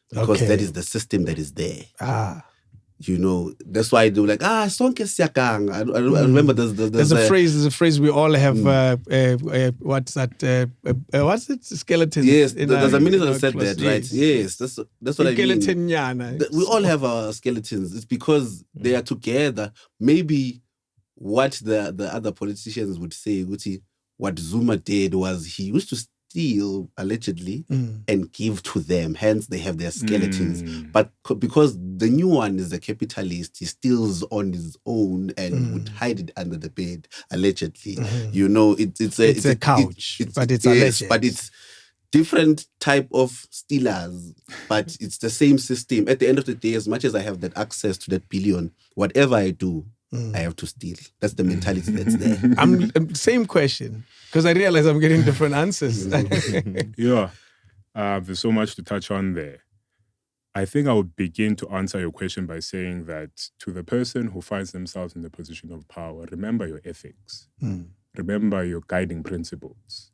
because that is the system that is there. That's why they were like, sonke siyakanga. I remember there's a phrase we all have. What's that? What's it? Skeletons. Yes, there's a minister that said that, right? Yes, that's what I mean. We all have our skeletons. It's because they are together. Maybe what the other politicians would say, what Zuma did was he used to steal, allegedly, and give to them. Hence, they have their skeletons. But because the new one is a capitalist, he steals on his own and would hide it under the bed, allegedly. You know, it's a couch, but it's alleged. But it's different type of stealers, but it's the same system. At the end of the day, as much as I have that access to that billion, whatever I do, I have to steal. That's the mentality that's there. Same question, because I realize I'm getting different answers. Yeah, there's so much to touch on there. I think I would begin to answer your question by saying that to the person who finds themselves in the position of power, remember your ethics. Remember your guiding principles.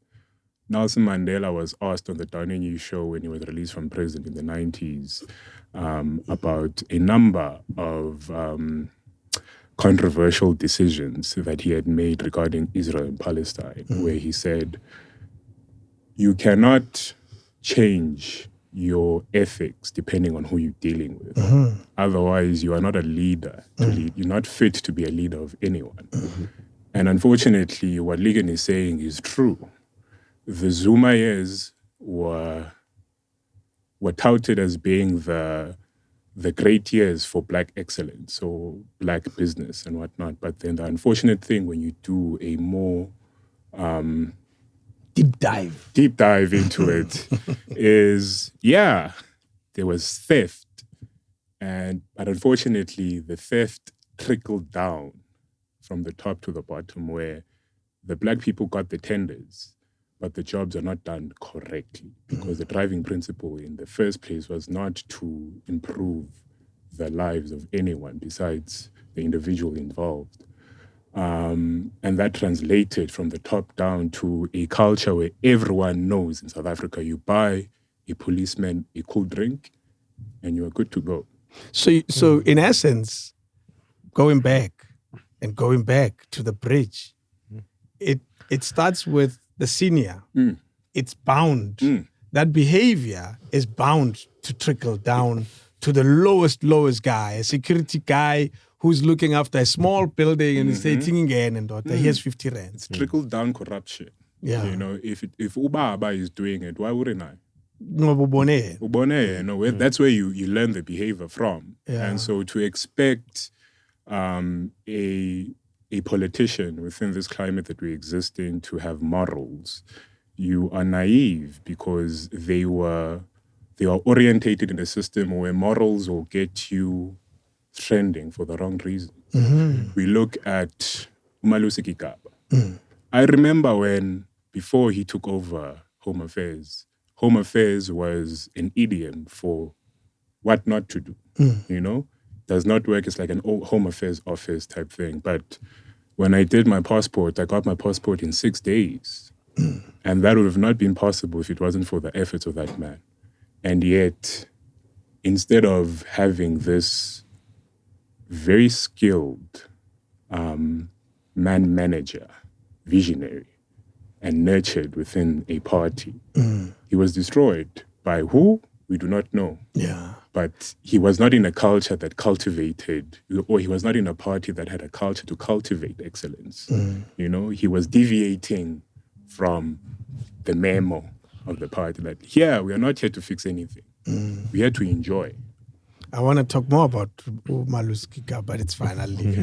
Nelson Mandela was asked on the Downing show when he was released from prison in the 90s about a number of controversial decisions that he had made regarding Israel and Palestine, where he said, you cannot change your ethics depending on who you're dealing with. Otherwise, you are not a leader to lead. You're not fit to be a leader of anyone. And unfortunately, what Ligon is saying is true. The Zuma years were touted as being the great years for Black excellence or Black business and whatnot. But then the unfortunate thing when you do a more deep dive into it is, there was theft. But unfortunately, the theft trickled down from the top to the bottom, where the Black people got the tenders, but the jobs are not done correctly, because the driving principle in the first place was not to improve the lives of anyone besides the individual involved. And that translated from the top down to a culture where everyone knows in South Africa, you buy a policeman a cool drink and you are good to go. So in essence, going back to the bridge, it starts with the senior. It's bound. That behavior is bound to trickle down to the lowest guy, a security guy who's looking after a small building and is saying again and daughter, here's 50 rand. It's trickle down corruption. Yeah. You know, if Ubaba is doing it, why wouldn't I? No, Ubone, that's where you learn the behavior from. Yeah. And so to expect a politician within this climate that we exist in to have morals, you are naive, because they are orientated in a system where morals will get you trending for the wrong reason. We look at Umalusi Gigaba. I remember when, before he took over Home Affairs was an idiom for what not to do, you know? Does not work. It's like an old Home Affairs office type thing. But when I did my passport, I got my passport in 6 days. And that would have not been possible if it wasn't for the efforts of that man. And yet, instead of having this very skilled man-manager, visionary, and nurtured within a party, he was destroyed. By who? We do not know. Yeah. But he was not in a culture that cultivated, or he was not in a party that had a culture to cultivate excellence. You know, he was deviating from the memo of the party that, we are not here to fix anything. We're here to enjoy. I want to talk more about Umalusi Gigaba, but it's fine. I'll leave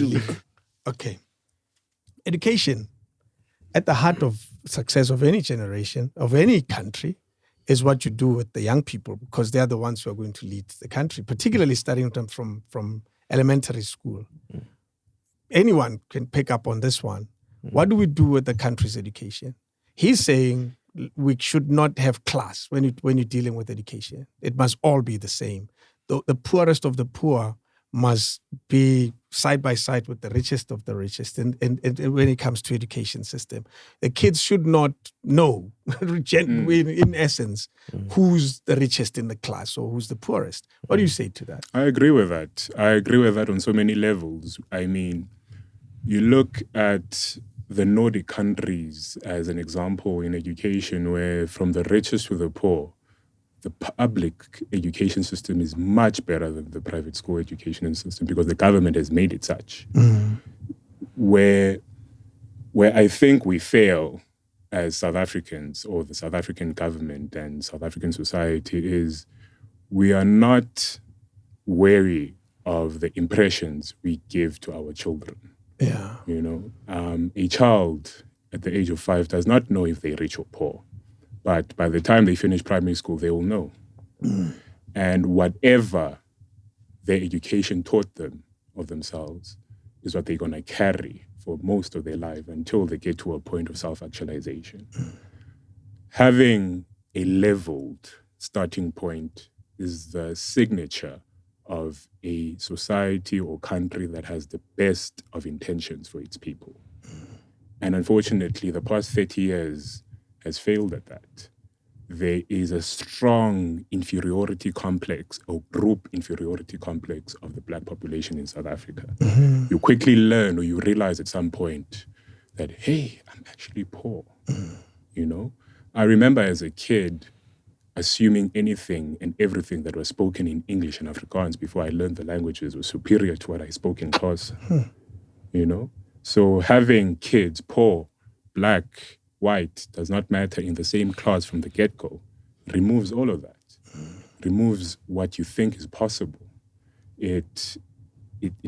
it. Okay. Education, at the heart of success of any generation, of any country, is what you do with the young people, because they're the ones who are going to lead the country, particularly starting them from elementary school. Anyone can pick up on this one. What do we do with the country's education? He's saying we should not have class when you're dealing with education. It must all be the same. The poorest of the poor must be side by side with the richest of the richest. And when it comes to education system, the kids should not know, in essence, who's the richest in the class or who's the poorest. What do you say to that? I agree with that. I agree with that on so many levels. I mean, you look at the Nordic countries as an example in education, where from the richest to the poor, the public education system is much better than the private school education system, because the government has made it such. Where I think we fail as South Africans, or the South African government and South African society, is we are not wary of the impressions we give to our children. Yeah. You know, a child at the age of 5 does not know if they're rich or poor, but by the time they finish primary school, they will know. And whatever their education taught them of themselves is what they're going to carry for most of their life until they get to a point of self-actualization. Having a leveled starting point is the signature of a society or country that has the best of intentions for its people. And unfortunately, the past 30 years has failed at that. There is a strong inferiority complex, or group inferiority complex of the Black population in South Africa. You quickly learn, or you realize at some point that, hey, I'm actually poor. You know? I remember as a kid assuming anything and everything that was spoken in English and Afrikaans before I learned the languages was superior to what I spoke in Xhosa. You know? So having kids, poor, Black, white, does not matter, in the same class from the get-go, removes all of that. Removes what you think is possible. It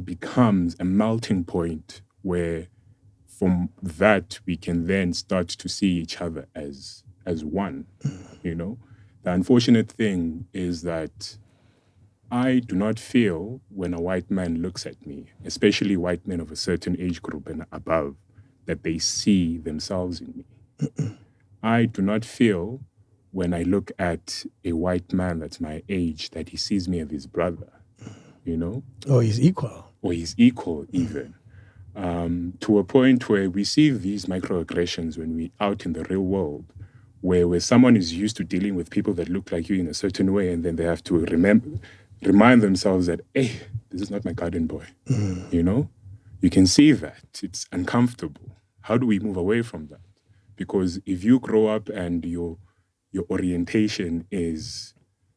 becomes a melting point where from that we can then start to see each other as one, you know? The unfortunate thing is that I do not feel when a white man looks at me, especially white men of a certain age group and above, that they see themselves in me. I do not feel when I look at a white man that's my age that he sees me as his brother, you know? Or he's equal. Or he's equal even. To a point where we see these microaggressions when we're out in the real world, where someone is used to dealing with people that look like you in a certain way, and then they have to remind themselves that, hey, this is not my garden boy, you know? You can see that. It's uncomfortable. How do we move away from that? Because if you grow up and your orientation is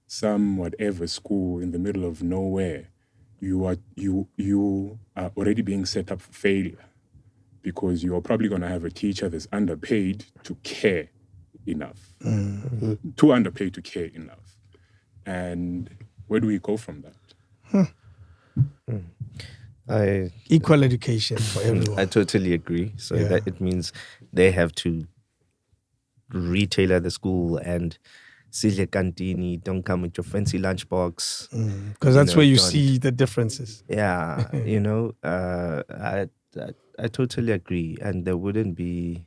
some whatever school in the middle of nowhere, you are already being set up for failure, because you are probably going to have a teacher that's underpaid to care enough, too underpaid to care enough. And where do we go from that? Equal education for everyone. I totally agree. So that it means they have to retailer the school and Sile Cantini, don't come with your fancy lunchbox. Because that's where you see the differences. Yeah, you know, I totally agree. And there wouldn't be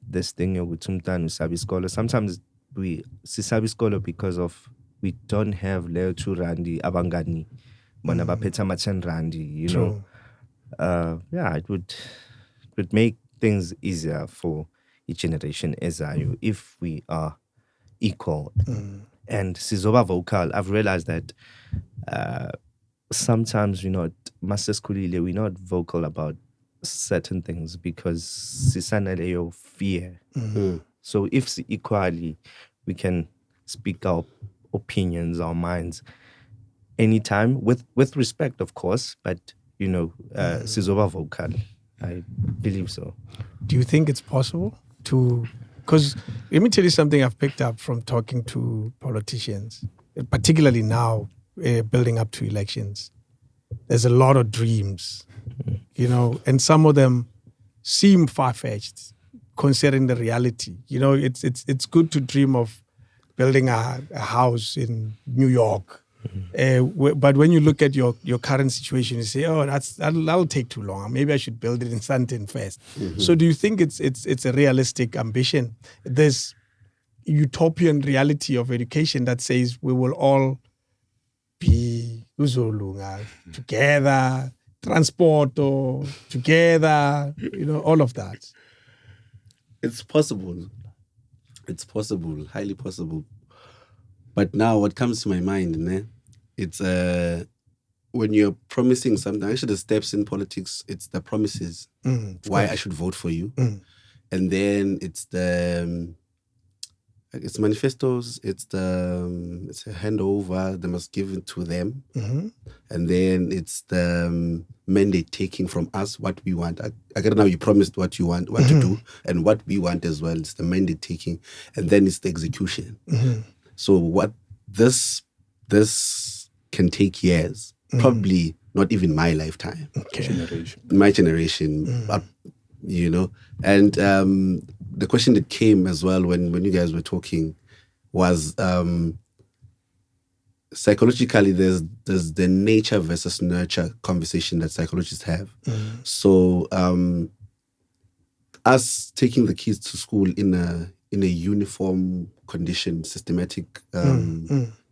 this thing with Tumtan Usabi Scholar. Sometimes we Sisabi Scholar because of we don't have Leo 2 Randi Abangani. Manaba Peta Machan Randi, you know. It would make things easier for each generation as if we are equal. And Sizoba vocal, I've realized that sometimes we're not vocal about certain things because Sisanaleyo fear. So if equally we can speak our opinions, our minds anytime with respect, of course, but Sizoba vocal. I believe so. Do you think it's possible to, because let me tell you something I've picked up from talking to politicians, particularly now building up to elections. There's a lot of dreams, and some of them seem far-fetched considering the reality. It's good to dream of building a house in New York. But when you look at your current situation, you say, that'll take too long. Maybe I should build it in Sandton first. So do you think it's a realistic ambition? There's utopian reality of education that says we will all be together, transport or together, all of that. It's possible. It's possible, highly possible. But now what comes to my mind, it's when you're promising something, actually the steps in politics, it's the promises, why I should vote for you. And then it's the It's manifestos. It's it's a handover. They must give it to them, and then it's the mandate taking from us what we want. I get it now. You promised what you want, what to do, and what we want as well. It's the mandate taking, and then it's the execution. So what this can take years, probably not even my lifetime, my generation, but, you know, and the question that came as well when you guys were talking was psychologically there's the nature versus nurture conversation that psychologists have. So us taking the kids to school in a uniform condition, systematic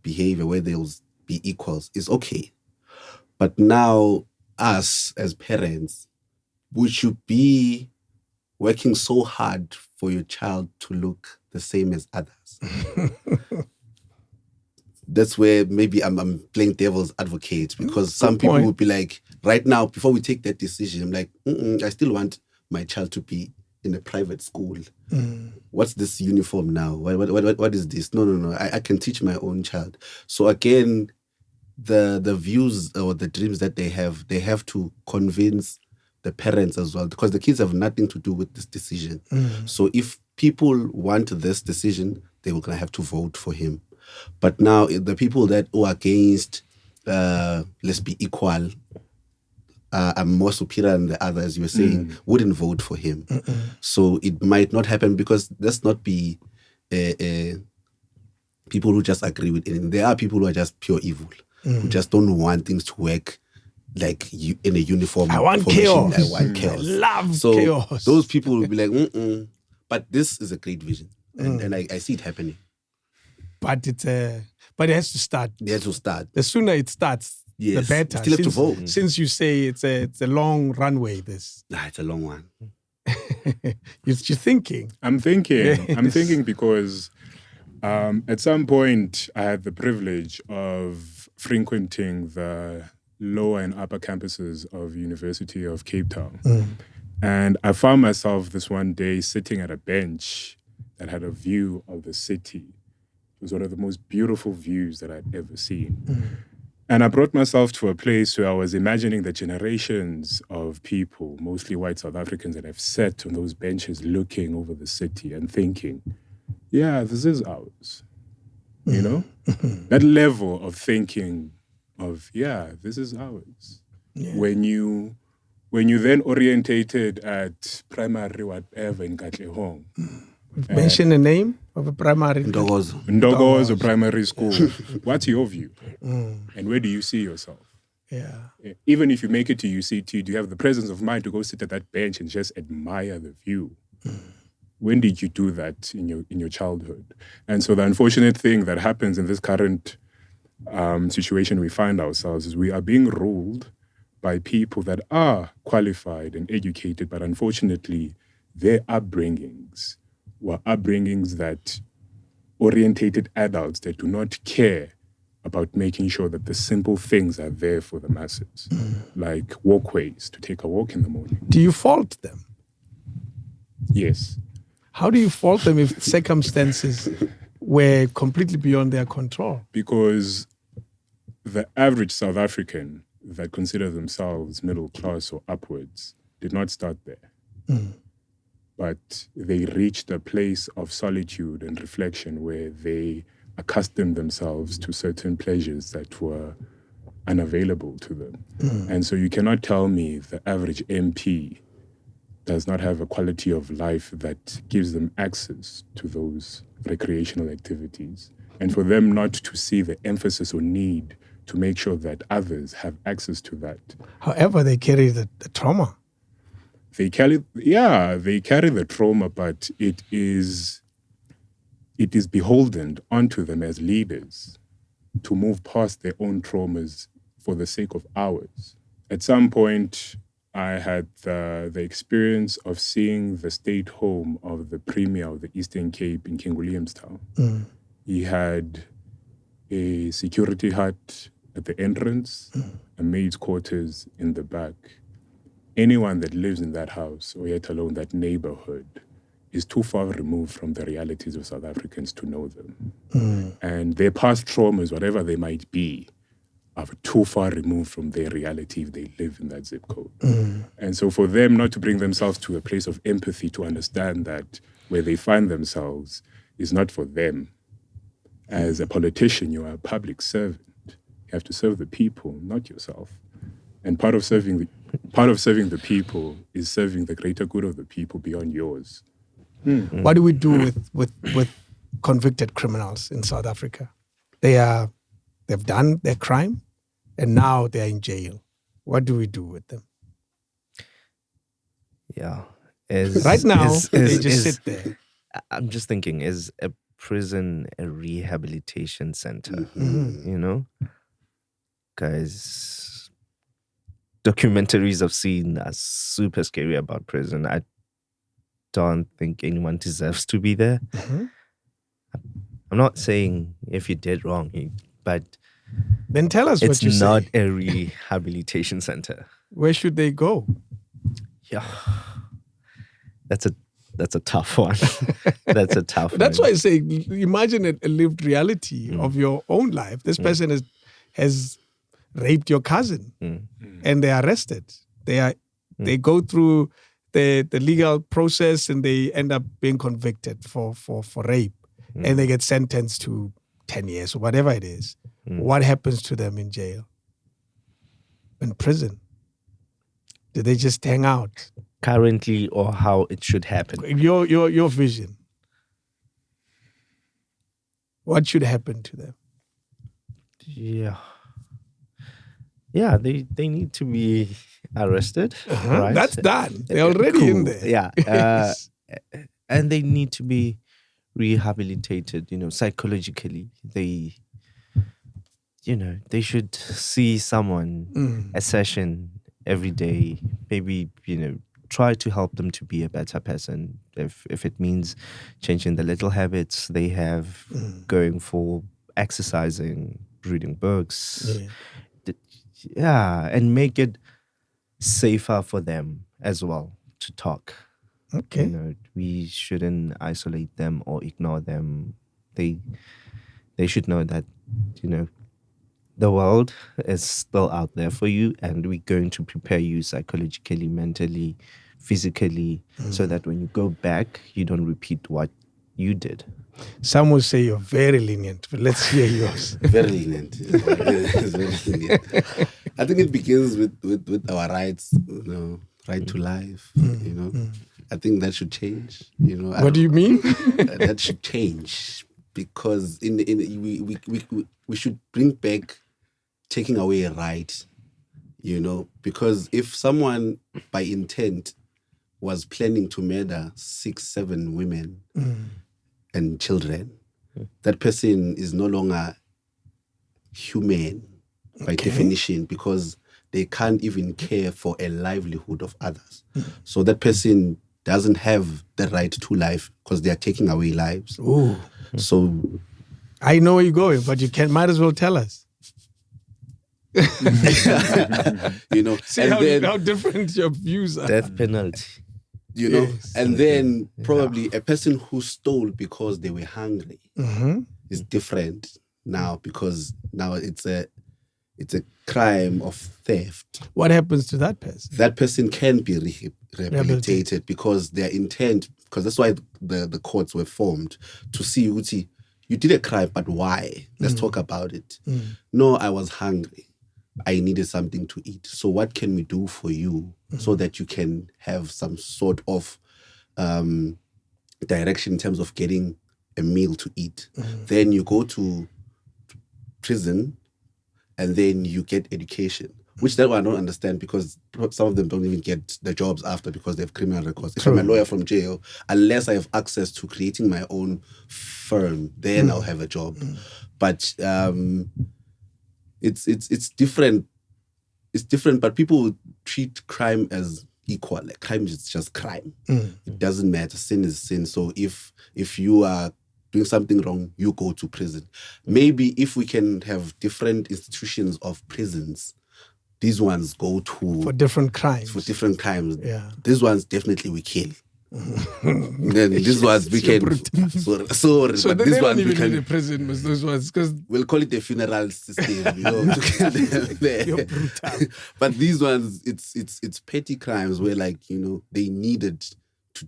behavior where they'll be equals is okay. But now us as parents, we should be working so hard for your child to look the same as others. That's where maybe I'm playing devil's advocate, because some people would be like, right now, before we take that decision, I'm like, I still want my child to be in a private school. What's this uniform now? What is this? No. I can teach my own child. So again, the views or the dreams that they have to convince the parents as well, because the kids have nothing to do with this decision. So if people want this decision, they will gonna have to vote for him. But now the people that are against let's be equal, are more superior than the others, you were saying, wouldn't vote for him. So it might not happen, because let's not be people who just agree with it. There are people who are just pure evil, who just don't want things to work like you in a uniform. I want formation. chaos. I want chaos. I love so chaos. Those people will be like, but this is a great vision, and I see it happening. But but it has to start. It has to start. The sooner it starts, the better. Still have to vote. Since you say it's a long runway, this. It's a long one. You're thinking. I'm thinking. Yes. I'm thinking because at some point I had the privilege of frequenting the lower and upper campuses of University of Cape Town. And I found myself this one day sitting at a bench that had a view of the city. It was one of the most beautiful views that I'd ever seen. And I brought myself to a place where I was imagining the generations of people, mostly white South Africans, that have sat on those benches looking over the city and thinking, yeah, this is ours. You know? That level of thinking of, yeah, this is ours. Yeah. When you then orientated at primary whatever in Katlehong. Mention a name of a primary. Ndogozo primary school. What's your view? And where do you see yourself? Yeah. Even if you make it to UCT, do you have the presence of mind to go sit at that bench and just admire the view? When did you do that in your childhood? And so the unfortunate thing that happens in this current situation we find ourselves is we are being ruled by people that are qualified and educated, but unfortunately their upbringings were upbringings that orientated adults that do not care about making sure that the simple things are there for the masses, like walkways to take a walk in the morning. Do you fault them? Yes. How do you fault them if circumstances were completely beyond their control? Because the average South African that consider themselves middle class or upwards did not start there. But they reached a place of solitude and reflection where they accustomed themselves to certain pleasures that were unavailable to them. And so you cannot tell me the average MP does not have a quality of life that gives them access to those recreational activities. And for them not to see the emphasis or need to make sure that others have access to that. However, they carry the trauma. They carry the trauma, but it is beholden onto them as leaders to move past their own traumas for the sake of ours. At some point, I had the experience of seeing the state home of the Premier of the Eastern Cape in King Williamstown. He had a security hut at the entrance, a maid's quarters in the back. Anyone that lives in that house, or yet alone that neighborhood, is too far removed from the realities of South Africans to know them. And their past traumas, whatever they might be, are too far removed from their reality if they live in that zip code. And so for them not to bring themselves to a place of empathy to understand that where they find themselves is not for them. As a politician, you are a public servant. You have to serve the people, not yourself. And part of serving the people is serving the greater good of the people beyond yours. What do we do with convicted criminals in South Africa? They've done their crime, and now they're in jail. What do we do with them? Yeah. Right now, they just sit there. I'm just thinking, is a prison a rehabilitation center? You know? Guys, documentaries I've seen are super scary about prison. I don't think anyone deserves to be there. I'm not saying if you did wrong, but then tell us what you it's say. not a rehabilitation center. Where should they go? Yeah, that's a tough one. That's a tough That's one. why I say, imagine a lived reality of your own life. This person has raped your cousin, and they are arrested. They go through the legal process, and they end up being convicted for rape, and they get sentenced to 10 years or whatever it is. What happens to them in jail? In prison? Do they just hang out? Currently, or how it should happen. Your vision. What should happen to them? Yeah, they need to be arrested. Right? That's done. They're already in there. Yeah. And they need to be rehabilitated, psychologically. They should see someone, a session every day, maybe, try to help them to be a better person. If it means changing the little habits they have, going for exercising, reading books. And make it safer for them as well to talk. Okay. We shouldn't isolate them or ignore them. They should know that, the world is still out there for you, and we're going to prepare you psychologically, mentally, physically, so that when you go back, you don't repeat what you did. Some will say you're very lenient, but let's hear yours. Very lenient. It's very lenient. I think it begins with our rights, right to life. I think that should change. What do you mean? That should change, because we should bring back taking away a right. Because if someone by intent was planning to murder 6-7 women and children, that person is no longer human by definition, because they can't even care for a livelihood of others. So that person doesn't have the right to life because they are taking away lives. Ooh. So I know where you're going, but you might as well tell us. See how different your views are. Death penalty. Yes. And then probably a person who stole because they were hungry is different now, because now it's a crime of theft. What happens to that person? That person can be rehabilitated because their intent, because that's why the courts were formed, to see you did a crime, but why? Let's talk about it. No, I was hungry. I needed something to eat. So what can we do for you so that you can have some sort of direction in terms of getting a meal to eat? Then you go to prison, and then you get education, which that one I don't understand, because some of them don't even get the jobs after because they have criminal records. If I'm a lawyer from jail, unless I have access to creating my own firm, then I'll have a job. But it's different. It's different, but people treat crime as equal. Like, crime is just crime. It doesn't matter. Sin is sin. So if you are doing something wrong, you go to prison. Maybe if we can have different institutions of prisons, these ones go to For different crimes. For different crimes. Yeah. These ones definitely we kill. Then these ones we can. Sorry, So but they this don't one we even can. need a prison with those ones because We'll call it a funeral system, you know. you're brutal. But these ones, it's petty crimes where, like, you know, they needed to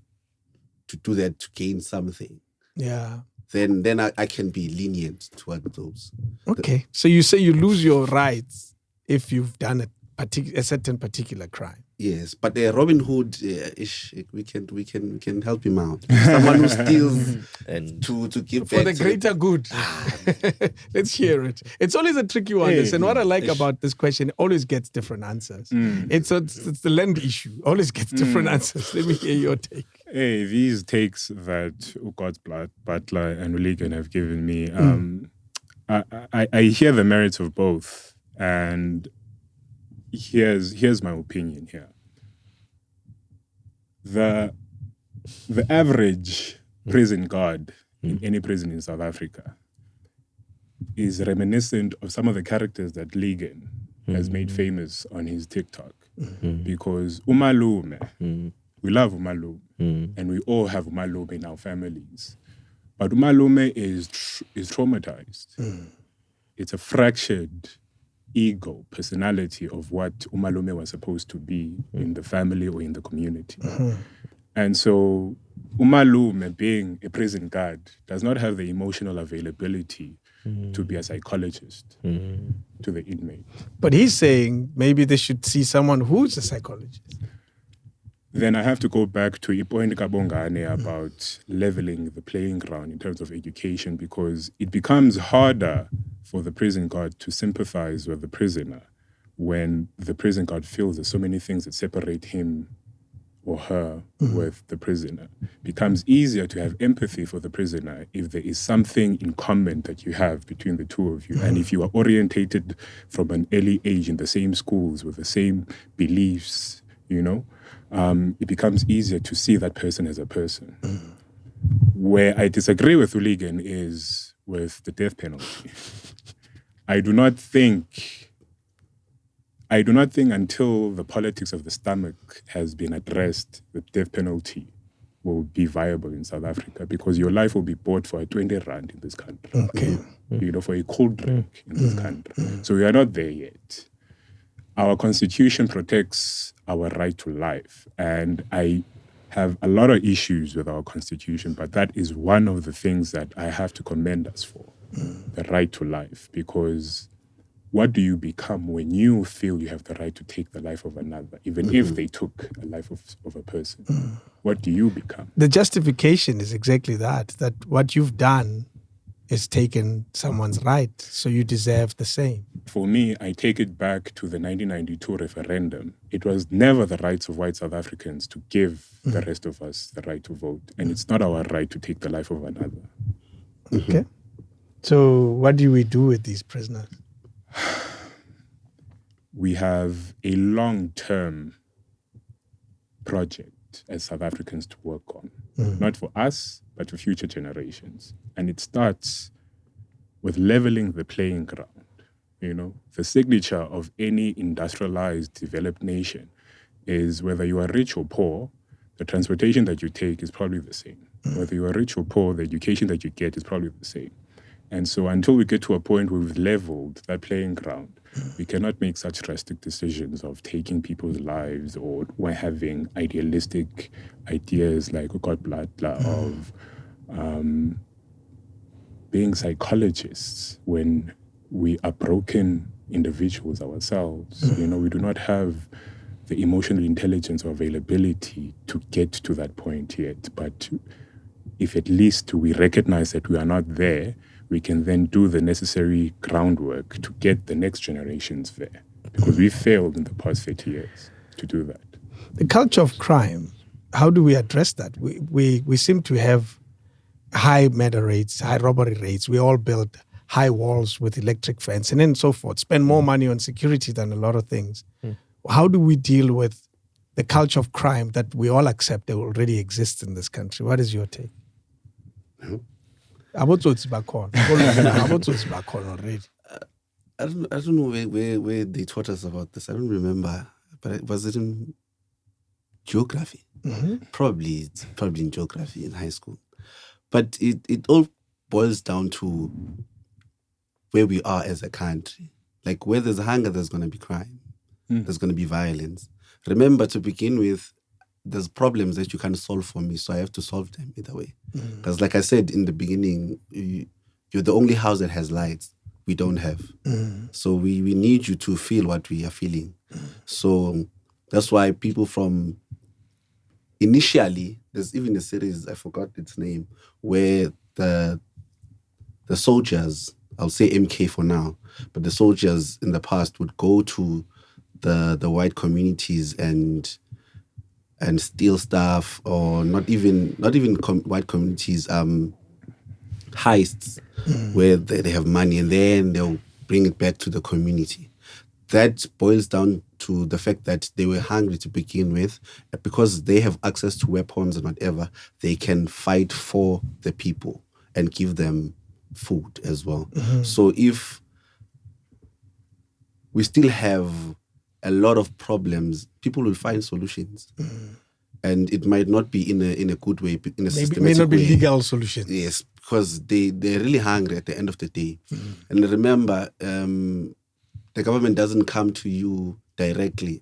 do that to gain something. Yeah. Then I can be lenient toward those. Okay. So you say you lose your rights if you've done a certain particular crime. Yes, but Robin Hood, we can help him out. Someone who steals And to give For back the to greater good. Let's hear it. It's always a tricky one. Hey, And what I like about this question, it always gets different answers. It's the land issue. Always gets different answers. Let me hear your take. Hey, these takes that God's Butler and Uligan have given me, I hear the merits of both, and here's my opinion here. The average prison guard in any prison in South Africa is reminiscent of some of the characters that Ligon has made famous on his TikTok. Because Umalume, we love Umalume, and we all have Umalume in our families. But Umalume is traumatized. It's a fractured ego, personality of what Umalume was supposed to be in the family or in the community. And so Umalume, being a prison guard, does not have the emotional availability to be a psychologist to the inmate. But he's saying maybe they should see someone who's a psychologist. Then I have to go back to Ipoint Kabongane about leveling the playing ground in terms of education, because it becomes harder for the prison guard to sympathize with the prisoner when the prison guard feels there's so many things that separate him or her with the prisoner. It becomes easier to have empathy for the prisoner if there is something in common that you have between the two of you. And if you are orientated from an early age in the same schools with the same beliefs, you know, it becomes easier to see that person as a person. Where I disagree with Uligan is with the death penalty. I do not think until the politics of the stomach has been addressed, the death penalty will be viable in South Africa, because your life will be bought for a 20 rand in this country. Okay. You know, for a cold drink in this country. So we are not there yet. Our constitution protects our right to life. And I have a lot of issues with our constitution, but that is one of the things that I have to commend us for, the right to life. Because what do you become when you feel you have the right to take the life of another, even if they took a life of a person? What do you become? The justification is exactly that what you've done is taken someone's right, so you deserve the same. For me, I take it back to the 1992 referendum. It was never the rights of white South Africans to give the rest of us the right to vote. And it's not our right to take the life of another. Okay. So what do we do with these prisoners? We have a long-term project as South Africans to work on. Not for us, but for future generations. And it starts with leveling the playing ground. You know, the signature of any industrialized, developed nation is whether you are rich or poor, the transportation that you take is probably the same. Whether you are rich or poor, the education that you get is probably the same. And so until we get to a point where we've leveled that playing ground, we cannot make such drastic decisions of taking people's lives or having idealistic ideas like of being psychologists when we are broken individuals ourselves. You know, we do not have the emotional intelligence or availability to get to that point yet. But if at least we recognize that we are not there, we can then do the necessary groundwork to get the next generations there. Because we failed in the past 30 years to do that. The culture of crime, how do we address that? We seem to have high murder rates, high robbery rates. We all build high walls with electric fence and then so forth, spend more money on security than a lot of things. How do we deal with the culture of crime that we all accept that already exists in this country? What is your take? Abotsotsi bakhona already. I don't know where they taught us about this. I don't remember. But was it in geography. Probably it's probably in geography in high school. But it all boils down to where we are as a country. Like where there's hunger, there's going to be crime. There's going to be violence. Remember, to begin with, there's problems that you can't solve for me, so I have to solve them either way. Because like I said in the beginning, you're the only house that has lights. We don't have. So we need you to feel what we are feeling. So that's why people from... Initially, there's even a series, I forgot its name, where the soldiers, I'll say MK for now, but the soldiers in the past would go to the white communities and steal stuff, or not even white communities, heists where they have money, and then they'll bring it back to the community. That boils down to the fact that they were hungry to begin with. Because they have access to weapons and whatever, they can fight for the people and give them food as well. So if we still have a lot of problems, people will find solutions. And it might not be in a good way, in a systematic way. May not be legal solutions. Yes, because they're really hungry at the end of the day. And remember, the government doesn't come to you directly,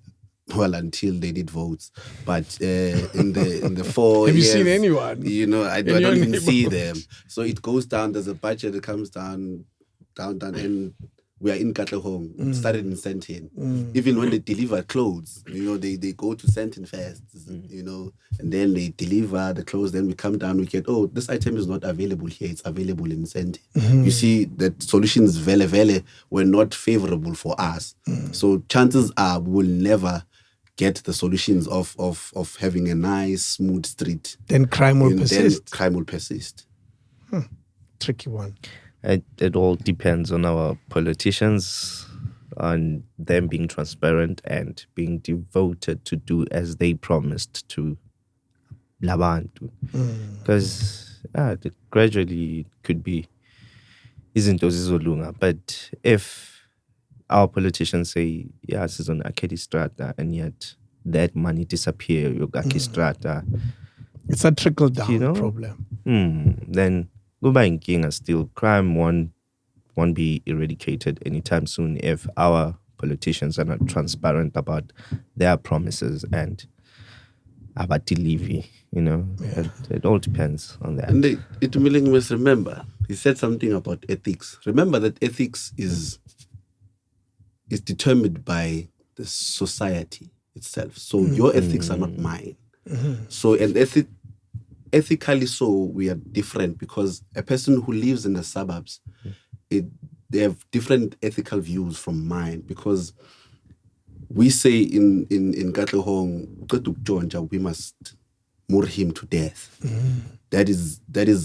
well, until they need votes. But in the 4 Have years... you seen anyone? I don't even see them. So it goes down, there's a budget that comes down, and we are in Katlehong. It started in Sentin. Even when they deliver clothes, they go to Sentin first, and then they deliver the clothes, then we come down, we get, this item is not available here, it's available in Sentin. You see that solutions vele were not favorable for us. So chances are we will never get the solutions of having a nice, smooth street. Then crime will persist. Then crime will persist. Tricky one. It all depends on our politicians, on them being transparent and being devoted to do as they promised to Labantu. Because gradually it could be, isn't Ozizolunga, but if our politicians say, this is on Akedi Strata, and yet that money disappear, Yogaki Strata. It's a trickle-down problem. Then Goodbye King still crime won't be eradicated anytime soon if our politicians are not transparent about their promises and about delivery. It all depends on that. And Itumiling must remember, he said something about ethics. Remember that ethics is determined by the society itself. So your ethics are not mine. So an ethically so, we are different, because a person who lives in the suburbs, they have different ethical views from mine, because we say in Katlehong, we must murder him to death. That is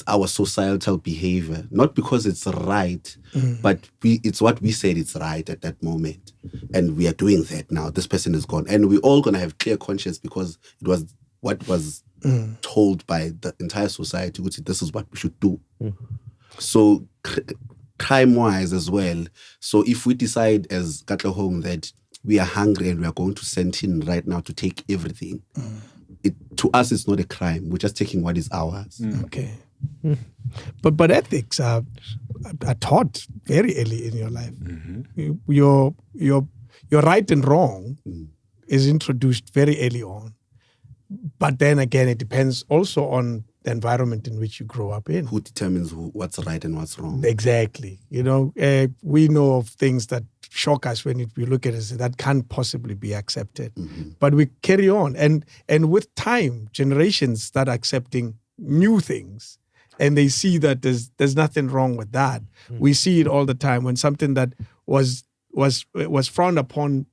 our societal behavior, not because it's right, but it's what we said it's right at that moment, and we are doing that now. This person is gone, and we're all gonna have clear conscience because it was what was told by the entire society, which this is what we should do. So crime-wise as well. So if we decide as Katlehong that we are hungry and we are going to send in right now to take everything, to us it's not a crime. We're just taking what is ours. Okay. But ethics are taught very early in your life. Your right and wrong is introduced very early on. But then again, it depends also on the environment in which you grow up in. Who determines what's right and what's wrong? Exactly. We know of things that shock us when we look at it and say that can't possibly be accepted. But we carry on. And with time, generations start accepting new things. And they see that there's nothing wrong with that. We see it all the time. When something that was frowned upon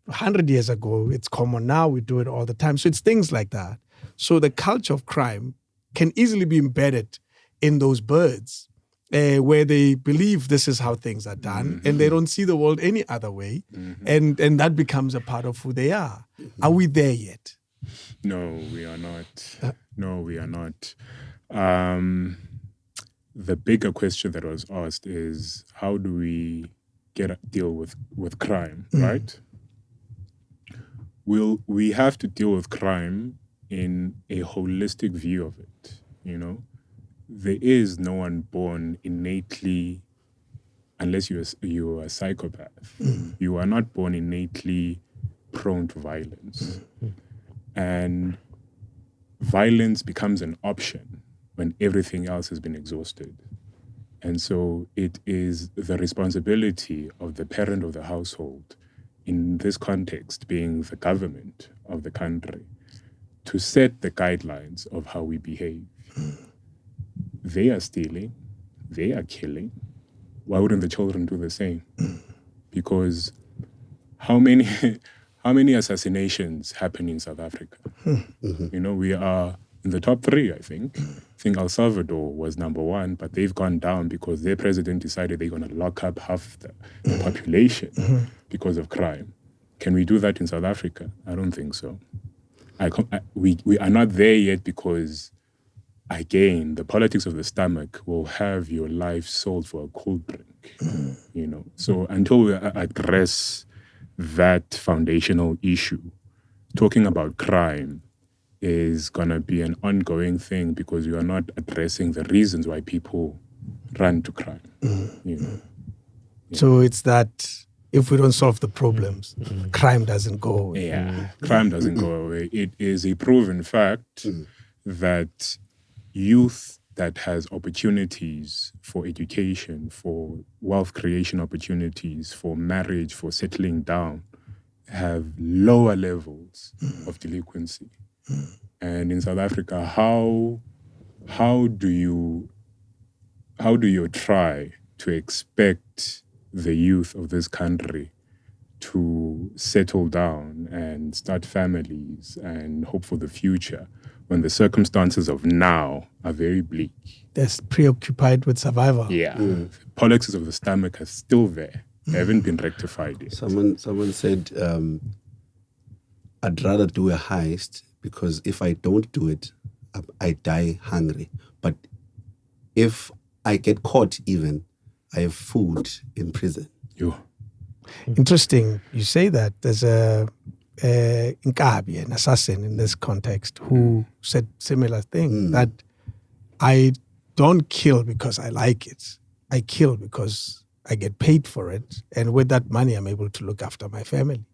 100 years ago, it's common now, we do it all the time. So it's things like that. So the culture of crime can easily be embedded in those birds where they believe this is how things are done and they don't see the world any other way. And that becomes a part of who they are. Are we there yet? No, we are not. No, we are not. The bigger question that was asked is, how do we deal with crime, right? we have to deal with crime in a holistic view of it, you know? There is no one born innately, unless you're a psychopath. You are not born innately prone to violence. And violence becomes an option when everything else has been exhausted. And so it is the responsibility of the parent of the household, in this context being the government of the country, to set the guidelines of how we behave. They are stealing, they are killing. Why wouldn't the children do the same? Because how many assassinations happen in South Africa? You know, we are in the top 3, I think. I think El Salvador was number 1, but they've gone down because their president decided they're going to lock up half the population because of crime. Can we do that in South Africa? I don't think so. We are not there yet because, again, the politics of the stomach will have your life sold for a cool drink, you know. So until we address that foundational issue, talking about crime is going to be an ongoing thing because you are not addressing the reasons why people run to crime, you know. Yeah. So it's that if we don't solve the problems, crime doesn't go away. Yeah, crime doesn't go away. It is a proven fact that youth that has opportunities for education, for wealth creation opportunities, for marriage, for settling down, have lower levels of delinquency. And in South Africa, how do you try to expect the youth of this country to settle down and start families and hope for the future when the circumstances of now are very bleak? They're preoccupied with survival. Yeah. Politics of the stomach are still there. They haven't been rectified yet. Someone said, I'd rather do a heist because if I don't do it, I die hungry. But if I get caught even, I have food in prison. Interesting. You say that. There's a Nkabi, an assassin in this context, who said similar thing, that I don't kill because I like it. I kill because I get paid for it. And with that money, I'm able to look after my family.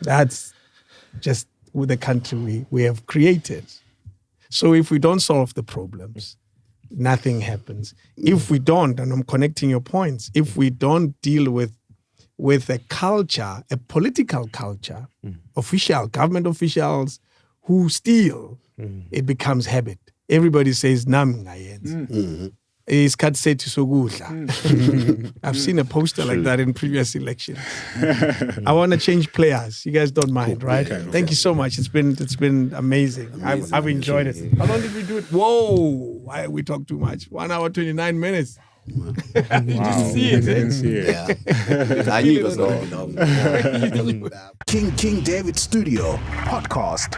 That's just with the country we have created. So if we don't solve the problems, nothing happens. If we don't, and I'm connecting your points, if we don't deal with a culture, a political culture, government officials who steal, it becomes habit. Everybody says, "Nam ngayenza." Isikhathi sethu sokudla. I've seen a poster like that in previous elections. I want to change players. You guys don't mind, right? Thank you so much. It's been amazing. I've enjoyed it. How long did we do it? Whoa! We talked too much. 1 hour, 29 minutes. Wow. You just see it. Didn't see it. Yeah. I knew it was going to be long. King David Studio Podcast.